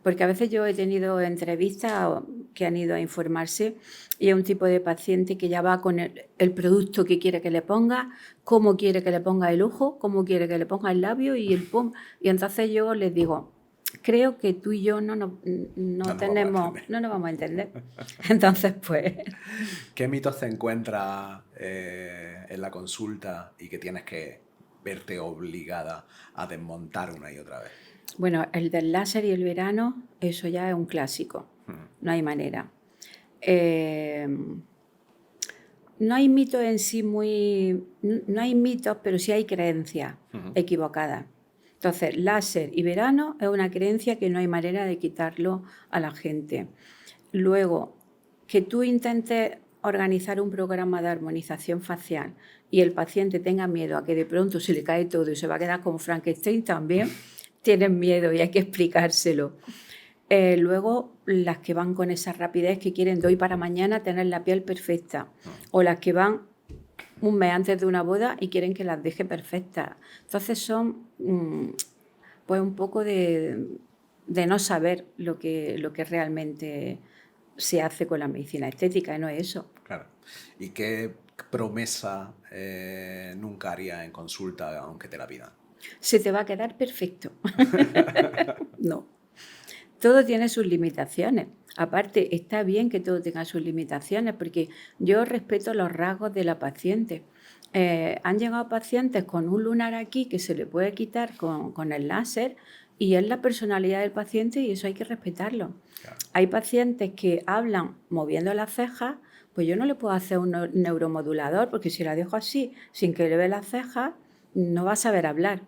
Porque a veces yo he tenido entrevistas que han ido a informarse y es un tipo de paciente que ya va con el producto que quiere que le ponga, cómo quiere que le ponga el ojo, cómo quiere que le ponga el labio y el pum. Y entonces yo les digo, creo que tú y yo no nos vamos a entender. Entonces, pues... ¿Qué mitos te encuentras en la consulta y que tienes que verte obligada a desmontar una y otra vez? Bueno, el del láser y el verano, eso ya es un clásico. No hay manera. No hay mitos en sí no hay mitos, pero sí hay creencias equivocadas. Entonces, láser y verano es una creencia que no hay manera de quitarlo a la gente. Luego, que tú intentes organizar un programa de armonización facial y el paciente tenga miedo a que de pronto se le cae todo y se va a quedar como Frankenstein también, tienen miedo y hay que explicárselo. Luego, las que van con esa rapidez que quieren de hoy para mañana tener la piel perfecta, o las que van un mes antes de una boda y quieren que las deje perfectas. Entonces son pues un poco de no saber lo que realmente se hace con la medicina estética, y no es eso. Claro. ¿Y qué promesa nunca haría en consulta aunque te la pidan? Se te va a quedar perfecto. No. Todo tiene sus limitaciones. Aparte, está bien que todo tenga sus limitaciones porque yo respeto los rasgos de la paciente. Han llegado pacientes con un lunar aquí que se le puede quitar con el láser y es la personalidad del paciente y eso hay que respetarlo. Claro. Hay pacientes que hablan moviendo las cejas, pues yo no le puedo hacer un neuromodulador porque si la dejo así, sin que le vea las cejas, no va a saber hablar.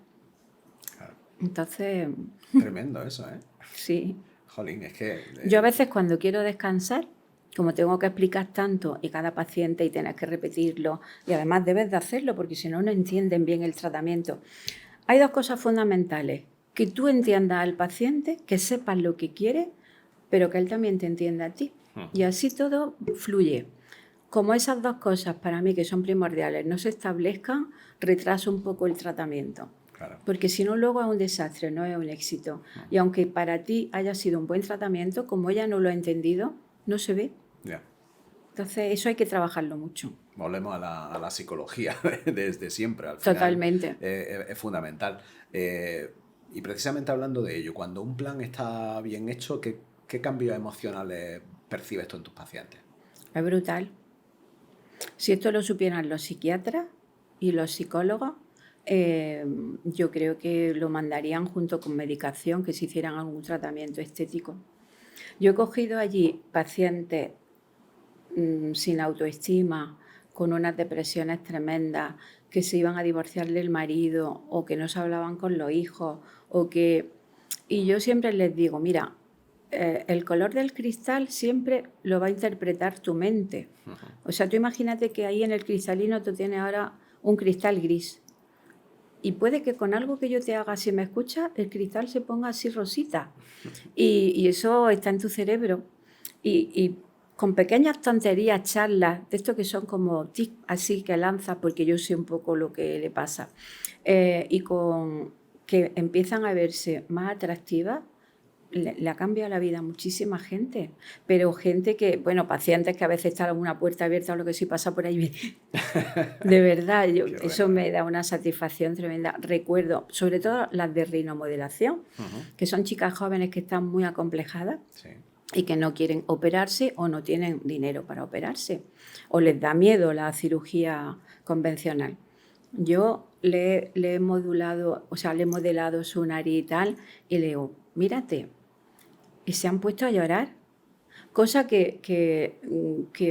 Claro. Entonces... Tremendo eso, ¿eh? Sí. Jolín, es que... Yo a veces cuando quiero descansar, como tengo que explicar tanto y cada paciente y tienes que repetirlo, y además debes de hacerlo porque si no, no entienden bien el tratamiento. Hay dos cosas fundamentales. Que tú entiendas al paciente, que sepas lo que quiere, pero que él también te entienda a ti. Y así todo fluye. como esas dos cosas para mí que son primordiales no se establezcan, retrasa un poco el tratamiento. Claro. Porque si no, luego es un desastre, no es un éxito. Y aunque para ti haya sido un buen tratamiento, como ella no lo ha entendido, no se ve. Ya. Entonces, eso hay que trabajarlo mucho. Volvemos a la psicología desde siempre. Al final, Totalmente. Es fundamental. Y precisamente hablando de ello, cuando un plan está bien hecho, ¿qué cambios emocionales percibes tú en tus pacientes? Es brutal. Si esto lo supieran los psiquiatras y los psicólogos, yo creo que lo mandarían junto con medicación, que se hicieran algún tratamiento estético. Yo he cogido allí pacientes sin autoestima, con unas depresiones tremendas, que se iban a divorciar del marido o que no se hablaban con los hijos y yo siempre les digo, mira, el color del cristal siempre lo va a interpretar tu mente. O sea, tú imagínate que ahí en el cristalino tú tienes ahora un cristal gris. Y puede que con algo que yo te haga, si me escuchas, el cristal se ponga así rosita. Y eso está en tu cerebro. Y con pequeñas tonterías, charlas, de estos que son como tics así que lanzas, porque yo sé un poco lo que le pasa, y con que empiezan a verse más atractivas, le ha cambiado la vida a muchísima gente, pero gente que, bueno, pacientes que a veces están en una puerta abierta o lo que sí pasa por ahí, de verdad, eso me da una satisfacción tremenda. Recuerdo, sobre todo las de rinomodelación, que son chicas jóvenes que están muy acomplejadas. Sí. Y que no quieren operarse o no tienen dinero para operarse o les da miedo la cirugía convencional. Yo le he modulado, o sea, le he modelado su nariz y tal, y le digo, mírate, y se han puesto a llorar, cosa que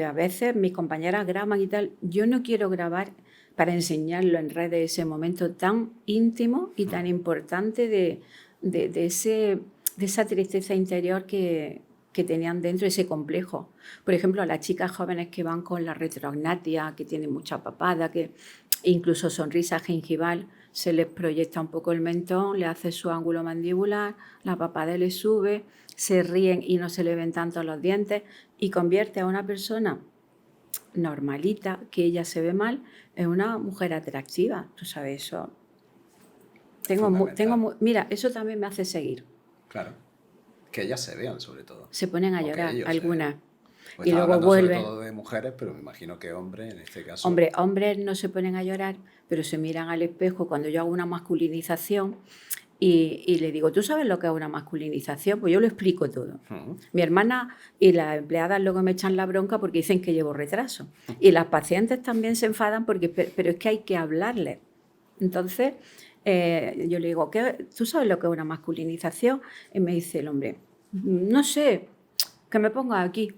a veces mis compañeras graban y tal. Yo no quiero grabar para enseñarlo en redes ese momento tan íntimo y tan importante de esa tristeza interior que tenían dentro, ese complejo. Por ejemplo, a las chicas jóvenes que van con la retroagnatia, que tienen mucha papada, que incluso sonrisa gingival, se les proyecta un poco el mentón, le hace su ángulo mandibular, la papada le sube, se ríen y no se le ven tanto los dientes y convierte a una persona normalita, que ella se ve mal, en una mujer atractiva. Tú sabes eso. Mira, eso también me hace seguir. Claro. Que ellas se vean, sobre todo. Se ponen a llorar, algunas. Pues y luego vuelven. Sobre todo de mujeres, pero me imagino que hombres, en este caso. Hombres no se ponen a llorar, pero se miran al espejo cuando yo hago una masculinización y le digo, ¿tú sabes lo que es una masculinización? Pues yo lo explico todo. Mi hermana y las empleadas luego me echan la bronca porque dicen que llevo retraso. Y las pacientes también se enfadan pero es que hay que hablarles. Entonces, yo le digo, ¿tú sabes lo que es una masculinización? Y me dice el hombre, no sé, que me ponga aquí.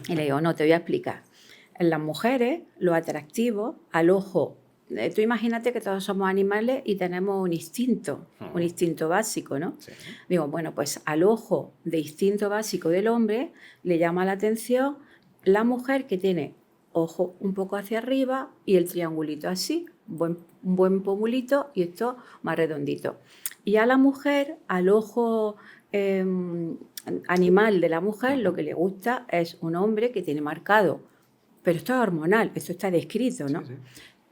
Y le digo, no, te voy a explicar. En las mujeres, lo atractivo al ojo, tú imagínate que todos somos animales y tenemos un instinto básico, ¿no? Sí. Digo, bueno, pues al ojo de instinto básico del hombre le llama la atención la mujer que tiene ojo un poco hacia arriba y el triangulito así, un buen pomulito y esto más redondito. Y a la mujer, al ojo animal de la mujer, lo que le gusta es un hombre que tiene marcado, pero esto es hormonal, esto está descrito, ¿no? Sí,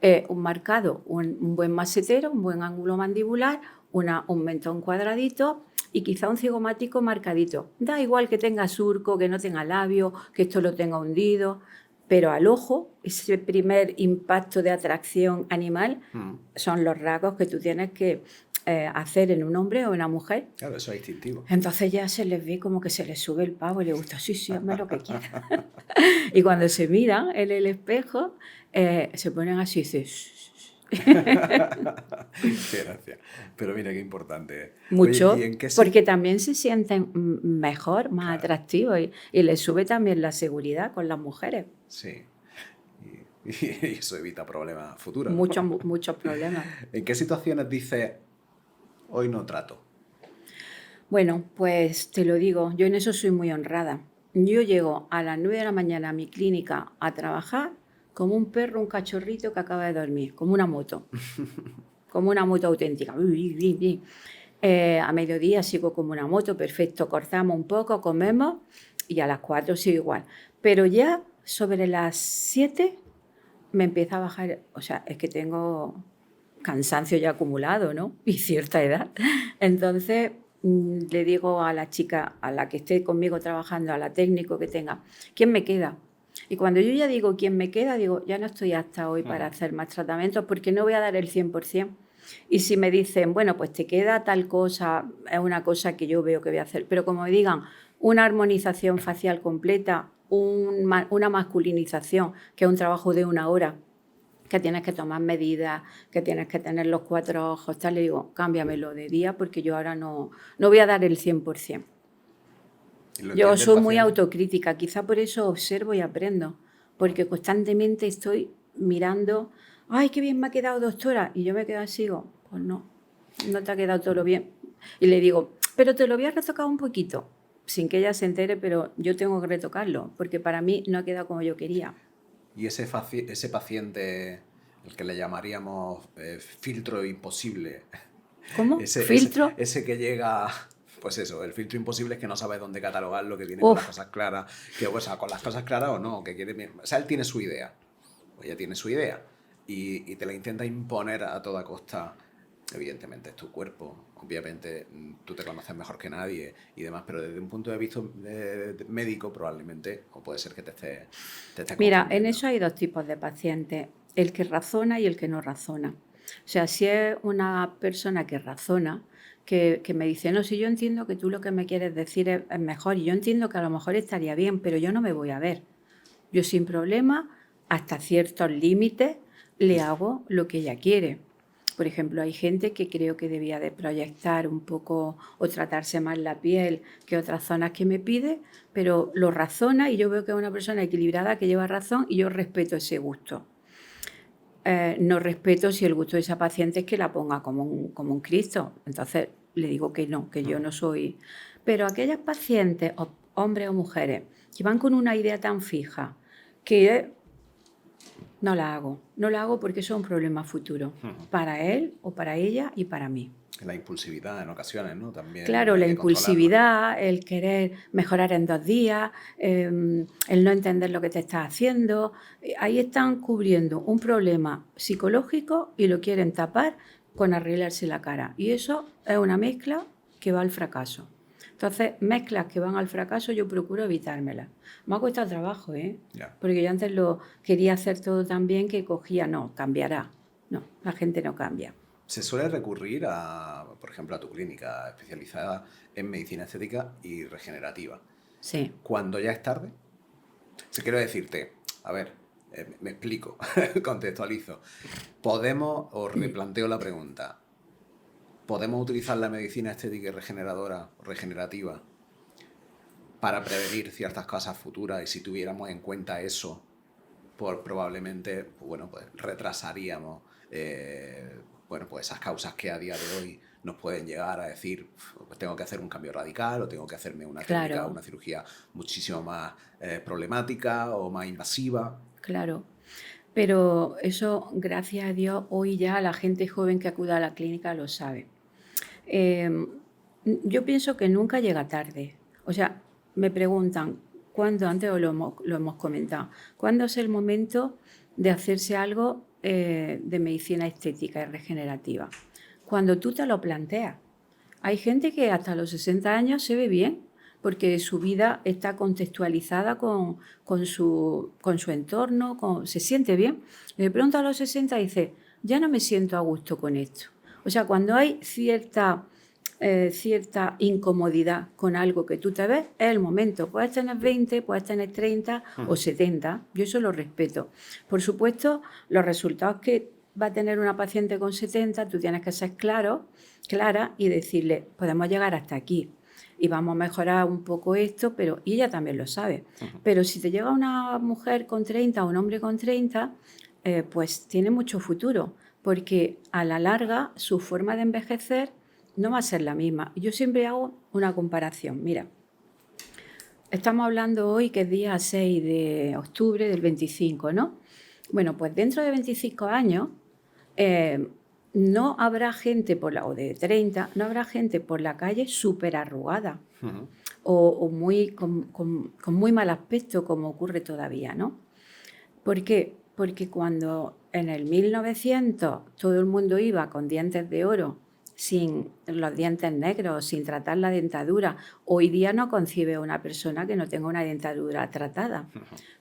sí. Un marcado, un buen masetero, un buen ángulo mandibular, un mentón cuadradito y quizá un cigomático marcadito. Da igual que tenga surco, que no tenga labio, que esto lo tenga hundido, pero al ojo, ese primer impacto de atracción animal, son los rasgos que tú tienes que hacer en un hombre o en una mujer. Claro, eso es instintivo. Entonces ya se les ve como que se les sube el pavo y les gusta, sí, hazme lo que quieras. Y cuando se miran en el espejo, se ponen así y dicen... Qué gracia. Pero mira qué importante. Mucho, oye, porque también se sienten mejor, más atractivos y les sube también la seguridad con las mujeres. Sí. Y eso evita problemas futuros. Muchos problemas. ¿En qué situaciones dices, hoy no trato? Bueno, pues te lo digo, yo en eso soy muy honrada. Yo llego a las 9 de la mañana a mi clínica a trabajar como un perro, un cachorrito que acaba de dormir, como una moto, como una moto auténtica. A mediodía sigo como una moto, perfecto, cortamos un poco, comemos y a las 4 sigo igual. Pero ya sobre las 7 me empieza a bajar, o sea, es que tengo cansancio ya acumulado, ¿no? Y cierta edad. Entonces le digo a la chica, a la que esté conmigo trabajando, a la técnico que tenga, ¿quién me queda? Y cuando yo ya digo quién me queda, digo, ya no estoy hasta hoy para hacer más tratamientos porque no voy a dar el 100%. Y si me dicen, bueno, pues te queda tal cosa, es una cosa que yo veo que voy a hacer. Pero como me digan, una armonización facial completa, una masculinización, que es un trabajo de 1 hora, que tienes que tomar medidas, que tienes que tener los 4 ojos, tal, le digo, cámbiamelo de día porque yo ahora no voy a dar el 100%. Yo soy muy autocrítica, quizá por eso observo y aprendo, porque constantemente estoy mirando, ¡ay, qué bien me ha quedado, doctora! Y yo me quedo así, digo, pues no te ha quedado todo bien. Y le digo, pero te lo voy a retocar un poquito, sin que ella se entere, pero yo tengo que retocarlo, porque para mí no ha quedado como yo quería. Y ese paciente, el que le llamaríamos filtro imposible. ¿Cómo? ¿Filtro? Ese que llega, pues eso, el filtro imposible es que no sabes dónde catalogarlo, que viene con las cosas claras, o sea, con las cosas claras o no, que quiere, o sea, él tiene su idea, o ella tiene su idea, y te la intenta imponer a toda costa. Evidentemente es tu cuerpo, obviamente tú te conoces mejor que nadie y demás, pero desde un punto de vista médico probablemente, o puede ser que te estés Mira, confundiendo. en eso hay 2 tipos de pacientes, el que razona y el que no razona. O sea, si es una persona que razona, que me dice, no, si yo entiendo que tú lo que me quieres decir es mejor, y yo entiendo que a lo mejor estaría bien, pero yo no me voy a ver. Yo sin problema, hasta ciertos límites, le hago lo que ella quiere. Por ejemplo, hay gente que creo que debía de proyectar un poco o tratarse más la piel que otras zonas que me pide, pero lo razona y yo veo que es una persona equilibrada que lleva razón y yo respeto ese gusto. No respeto si el gusto de esa paciente es que la ponga como un Cristo. Entonces le digo que no, que yo no soy. Pero aquellas pacientes, hombres o mujeres, que van con una idea tan fija que no la hago porque eso es un problema futuro, para él o para ella y para mí. La impulsividad en ocasiones, ¿no? También Claro, hay la que controlarla. impulsividad, el querer mejorar en 2 días, el no entender lo que te estás haciendo. Ahí están cubriendo un problema psicológico y lo quieren tapar con arreglarse la cara. Y eso es una mezcla que va al fracaso. Entonces, mezclas que van al fracaso yo procuro evitármelas. Me ha costado trabajo, Ya. porque yo antes lo quería hacer todo tan bien que cogía, no, cambiará. No, la gente no cambia. Se suele recurrir por ejemplo, a tu clínica especializada en medicina estética y regenerativa. Sí. Cuando ya es tarde, si quiero decirte, a ver, me explico, contextualizo. Podemos, os replanteo la pregunta, ¿podemos utilizar la medicina estética y regenerativa para prevenir ciertas cosas futuras? Y si tuviéramos en cuenta eso, probablemente, bueno, pues retrasaríamos pues esas causas que a día de hoy nos pueden llegar a decir, pues tengo que hacer un cambio radical o tengo que hacerme una técnica, Claro. una cirugía muchísimo más problemática o más invasiva. Claro, pero eso, gracias a Dios, hoy ya la gente joven que acude a la clínica lo sabe. Yo pienso que nunca llega tarde. O sea, me preguntan, ¿cuándo? Antes lo hemos comentado, ¿cuándo es el momento de hacerse algo de medicina estética y regenerativa? Cuando tú te lo planteas. Hay gente que hasta los 60 años se ve bien, porque su vida está contextualizada con su entorno, se siente bien. Y de pronto a los 60 dice, ya no me siento a gusto con esto. O sea, cuando hay cierta incomodidad con algo que tú te ves, es el momento. Puedes tener 20, puedes tener 30 o 70. Yo eso lo respeto. Por supuesto, los resultados que va a tener una paciente con 70, tú tienes que ser clara y decirle, podemos llegar hasta aquí y vamos a mejorar un poco esto, y ella también lo sabe. Pero si te llega una mujer con 30 o un hombre con 30, pues tiene mucho futuro, porque a la larga su forma de envejecer no va a ser la misma. Yo siempre hago una comparación. Mira, estamos hablando hoy que es día 6 de octubre del 25, ¿no? Bueno, pues dentro de 25 años no habrá gente o de 30, no habrá gente por la calle súper arrugada. o muy, con muy mal aspecto, como ocurre todavía, ¿no? ¿Por qué? Porque cuando en el 1900 todo el mundo iba con dientes de oro, sin los dientes negros, sin tratar la dentadura, hoy día no concibe una persona que no tenga una dentadura tratada.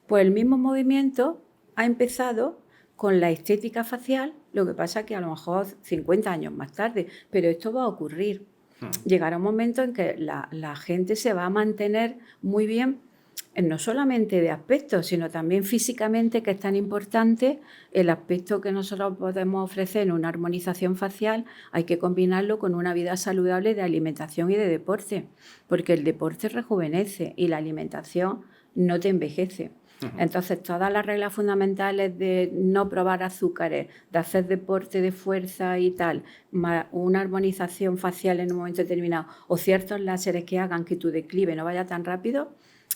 Pues el mismo movimiento ha empezado con la estética facial, lo que pasa que a lo mejor 50 años más tarde, pero esto va a ocurrir. Llegará un momento en que la gente se va a mantener muy bien, no solamente de aspecto, sino también físicamente, que es tan importante el aspecto que nosotros podemos ofrecer en una armonización facial. Hay que combinarlo con una vida saludable de alimentación y de deporte, porque el deporte rejuvenece y la alimentación no te envejece. Entonces, todas las reglas fundamentales de no probar azúcares, de hacer deporte de fuerza y tal, una armonización facial en un momento determinado o ciertos láseres que hagan que tu declive no vaya tan rápido,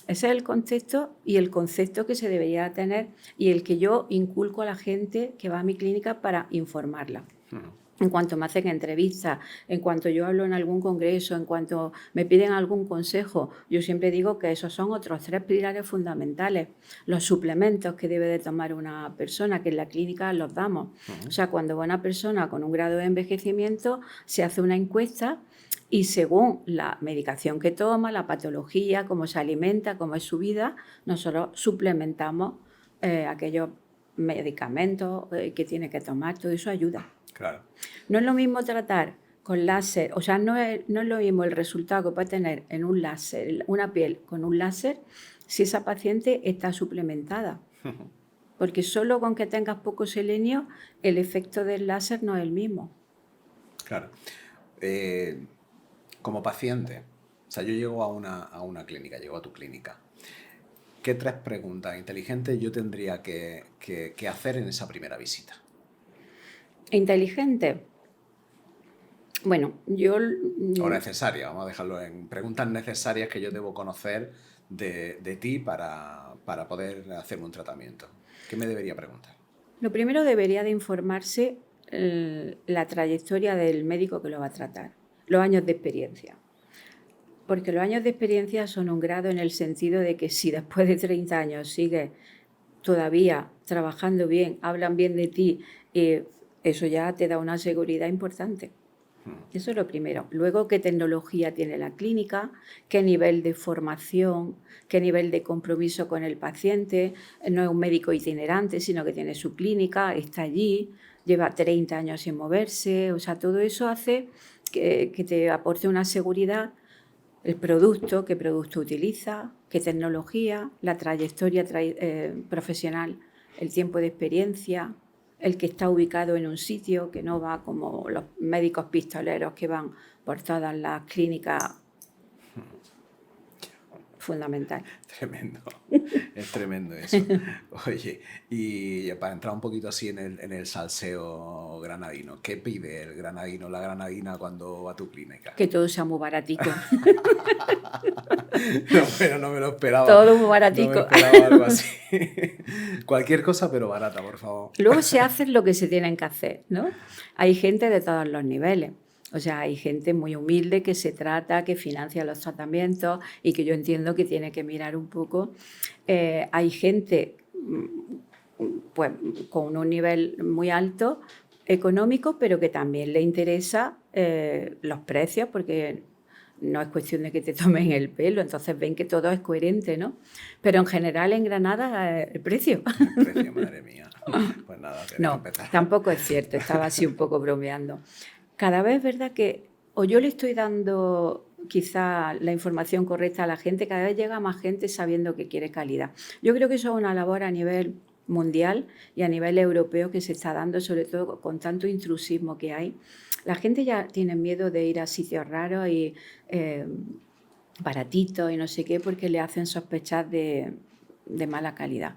ese es el contexto y el concepto que se debería tener y el que yo inculco a la gente que va a mi clínica para informarla. En cuanto me hacen entrevistas, en cuanto yo hablo en algún congreso, en cuanto me piden algún consejo, yo siempre digo que esos son otros 3 pilares fundamentales. Los suplementos que debe de tomar una persona, que en la clínica los damos. O sea, cuando va una persona con un grado de envejecimiento, se hace una encuesta y según la medicación que toma, la patología, cómo se alimenta, cómo es su vida, nosotros suplementamos aquellos medicamentos que tiene que tomar, todo eso ayuda. Claro. No es lo mismo tratar con láser, o sea, no es lo mismo el resultado que puede tener en un láser, una piel con un láser, si esa paciente está suplementada. Porque solo con que tengas poco selenio, el efecto del láser no es el mismo. Claro. Como paciente, o sea, yo llego a una clínica, llego a tu clínica. ¿Qué 3 preguntas inteligentes yo tendría que hacer en esa primera visita? Inteligente. Bueno, yo... O necesarias, vamos a dejarlo en preguntas necesarias que yo debo conocer de ti para poder hacerme un tratamiento. ¿Qué me debería preguntar? Lo primero, debería de informarse la trayectoria del médico que lo va a tratar, los años de experiencia. Porque los años de experiencia son un grado en el sentido de que si después de 30 años sigues todavía trabajando bien, hablan bien de ti, eso ya te da una seguridad importante. Eso es lo primero. Luego, ¿qué tecnología tiene la clínica? ¿Qué nivel de formación? ¿Qué nivel de compromiso con el paciente? No es un médico itinerante, sino que tiene su clínica, está allí, lleva 30 años sin moverse. O sea, todo eso hace que te aporte una seguridad. El producto, qué producto utiliza, qué tecnología, la trayectoria profesional, el tiempo de experiencia, el que está ubicado en un sitio, que no va como los médicos pistoleros que van por todas las clínicas. Fundamental. Tremendo, es tremendo eso. Oye, y para entrar un poquito así en el salseo granadino, ¿qué pide el granadino, la granadina cuando va a tu clínica? Que todo sea muy baratico. No, pero no me lo esperaba. Todo muy baratico. No me esperaba algo así. Cualquier cosa, pero barata, por favor. Luego se hace lo que se tienen que hacer, ¿no? Hay gente de todos los niveles. O sea, hay gente muy humilde que se trata, que financia los tratamientos y que yo entiendo que tiene que mirar un poco. Hay gente pues, con un nivel muy alto económico, pero que también le interesa los precios, porque no es cuestión de que te tomen el pelo, entonces ven que todo es coherente, ¿no? Pero en general en Granada el precio. El precio, madre mía. Pues nada, no, tampoco es cierto, estaba así un poco bromeando. Cada vez es verdad que o yo le estoy dando quizá la información correcta a la gente, cada vez llega más gente sabiendo que quiere calidad. Yo creo que eso es una labor a nivel mundial y a nivel europeo que se está dando, sobre todo con tanto intrusismo que hay. La gente ya tiene miedo de ir a sitios raros y baratitos y no sé qué, porque le hacen sospechar de mala calidad.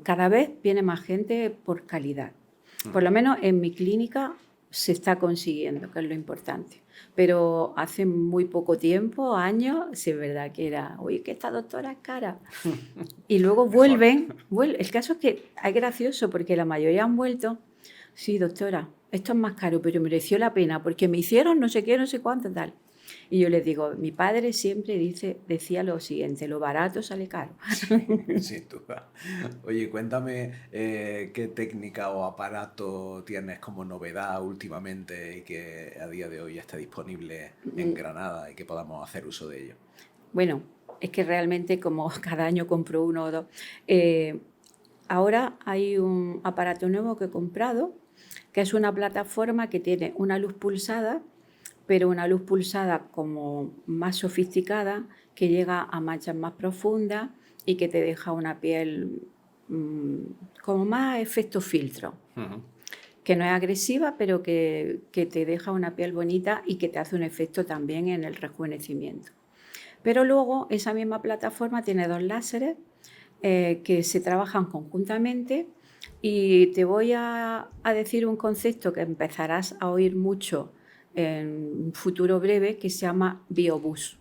Cada vez viene más gente por calidad. Por lo menos en mi clínica se está consiguiendo, que es lo importante. Pero hace muy poco tiempo, años, sí es verdad que era, oye, que esta doctora es cara. Y luego vuelven. El caso es que es gracioso porque la mayoría han vuelto. Sí, doctora, esto es más caro, pero mereció la pena porque me hicieron no sé qué, no sé cuánto, tal. Y yo les digo, mi padre siempre decía lo siguiente, lo barato sale caro. Sin duda. Oye, cuéntame qué técnica o aparato tienes como novedad últimamente y que a día de hoy esté disponible en Granada y que podamos hacer uso de ello. Bueno, es que realmente como cada año compro uno o dos. Ahora hay un aparato nuevo que he comprado, que es una plataforma que tiene una luz pulsada, pero una luz pulsada como más sofisticada, que llega a manchas más profundas y que te deja una piel como más efecto filtro. Que no es agresiva, pero que te deja una piel bonita y que te hace un efecto también en el rejuvenecimiento. Pero luego esa misma plataforma tiene 2 láseres que se trabajan conjuntamente y te voy a decir un concepto que empezarás a oír mucho en un futuro breve que se llama BioBoost.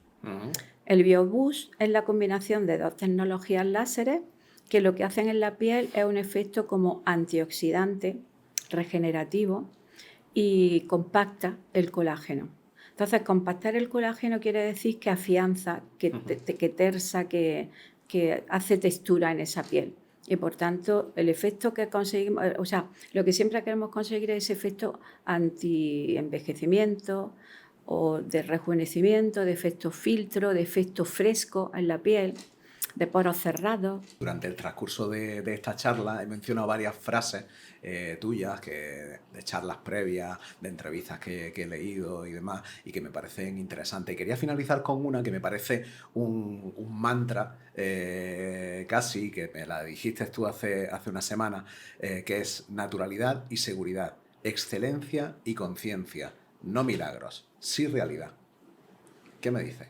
El BioBoost es la combinación de 2 tecnologías láseres que lo que hacen en la piel es un efecto como antioxidante, regenerativo y compacta el colágeno. Entonces, compactar el colágeno quiere decir que afianza, que tersa, que hace textura en esa piel. Y por tanto, el efecto que conseguimos, o sea, lo que siempre queremos conseguir es ese efecto anti-envejecimiento o de rejuvenecimiento, de efecto filtro, de efecto fresco en la piel, de poros cerrados. Durante el transcurso de esta charla he mencionado varias frases tuyas, de charlas previas, de entrevistas que he leído y demás, y que me parecen interesantes. Y quería finalizar con una que me parece un mantra, casi, que me la dijiste tú hace una semana, que es naturalidad y seguridad, excelencia y conciencia, no milagros, sí realidad. ¿Qué me dices?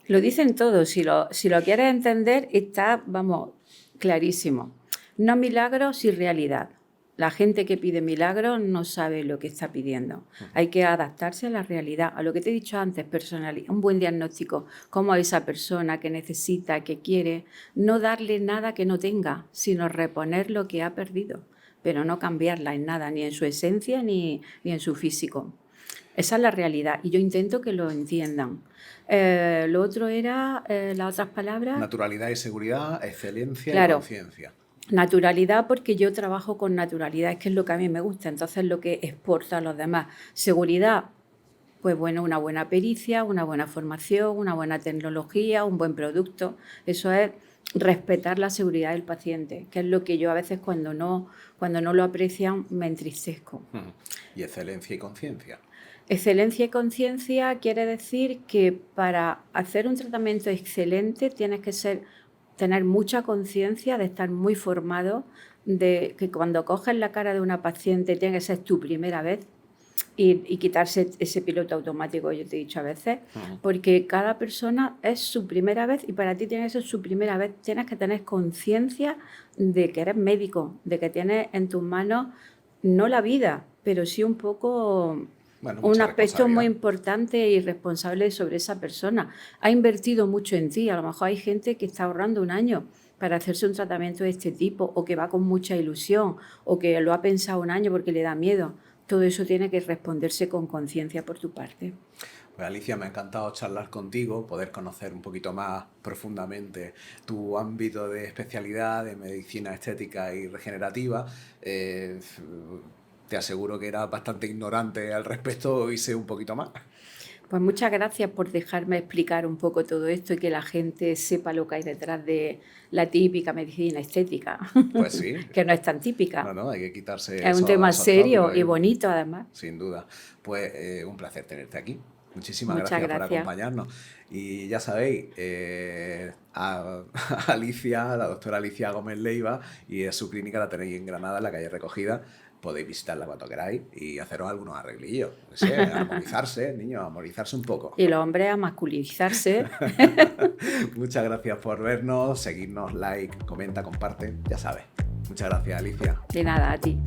Lo dicen todos, si lo quieres entender está, vamos, clarísimo. No milagros y realidad. La gente que pide milagros no sabe lo que está pidiendo. Hay que adaptarse a la realidad, a lo que te he dicho antes, un buen diagnóstico, como a esa persona que necesita, que quiere, no darle nada que no tenga, sino reponer lo que ha perdido, pero no cambiarla en nada, ni en su esencia ni en su físico. Esa es la realidad y yo intento que lo entiendan. Lo otro era, las otras palabras. Naturalidad y seguridad, excelencia Claro, y conciencia. Naturalidad porque yo trabajo con naturalidad, es que es lo que a mí me gusta, entonces lo que exporta a los demás. Seguridad, pues bueno, una buena pericia, una buena formación, una buena tecnología, un buen producto. Eso es respetar la seguridad del paciente, que es lo que yo a veces cuando no lo aprecian me entristezco. ¿Y excelencia y conciencia? Excelencia y conciencia quiere decir que para hacer un tratamiento excelente tienes que tener mucha conciencia de estar muy formado, de que cuando coges la cara de una paciente tiene que ser tu primera vez y quitarse ese piloto automático, yo te he dicho a veces, porque cada persona es su primera vez y para ti tiene que ser su primera vez. Tienes que tener conciencia de que eres médico, de que tienes en tus manos no la vida, pero sí un poco... Bueno, un aspecto muy importante y responsable sobre esa persona. Ha invertido mucho en ti. A lo mejor hay gente que está ahorrando un año para hacerse un tratamiento de este tipo o que va con mucha ilusión o que lo ha pensado un año porque le da miedo. Todo eso tiene que responderse con conciencia por tu parte. Pues Alicia, me ha encantado charlar contigo, poder conocer un poquito más profundamente tu ámbito de especialidad de medicina estética y regenerativa. Te aseguro que era bastante ignorante al respecto y sé un poquito más. Pues muchas gracias por dejarme explicar un poco todo esto y que la gente sepa lo que hay detrás de la típica medicina estética. Pues sí. Que no es tan típica. No, hay que quitarse es un tema serio y bonito además. Sin duda. Pues un placer tenerte aquí. Muchísimas gracias por acompañarnos. Y ya sabéis, a Alicia, la doctora Alicia Gómez Leiva, y a su clínica la tenéis en Granada, en la calle Recogida. Podéis visitarla cuando queráis y haceros algunos arreglillos. No sé, armonizarse, niños, armonizarse un poco. Y los hombres a masculinizarse. Muchas gracias por vernos, seguirnos, like, comenta, comparte, ya sabes. Muchas gracias, Alicia. De nada, a ti.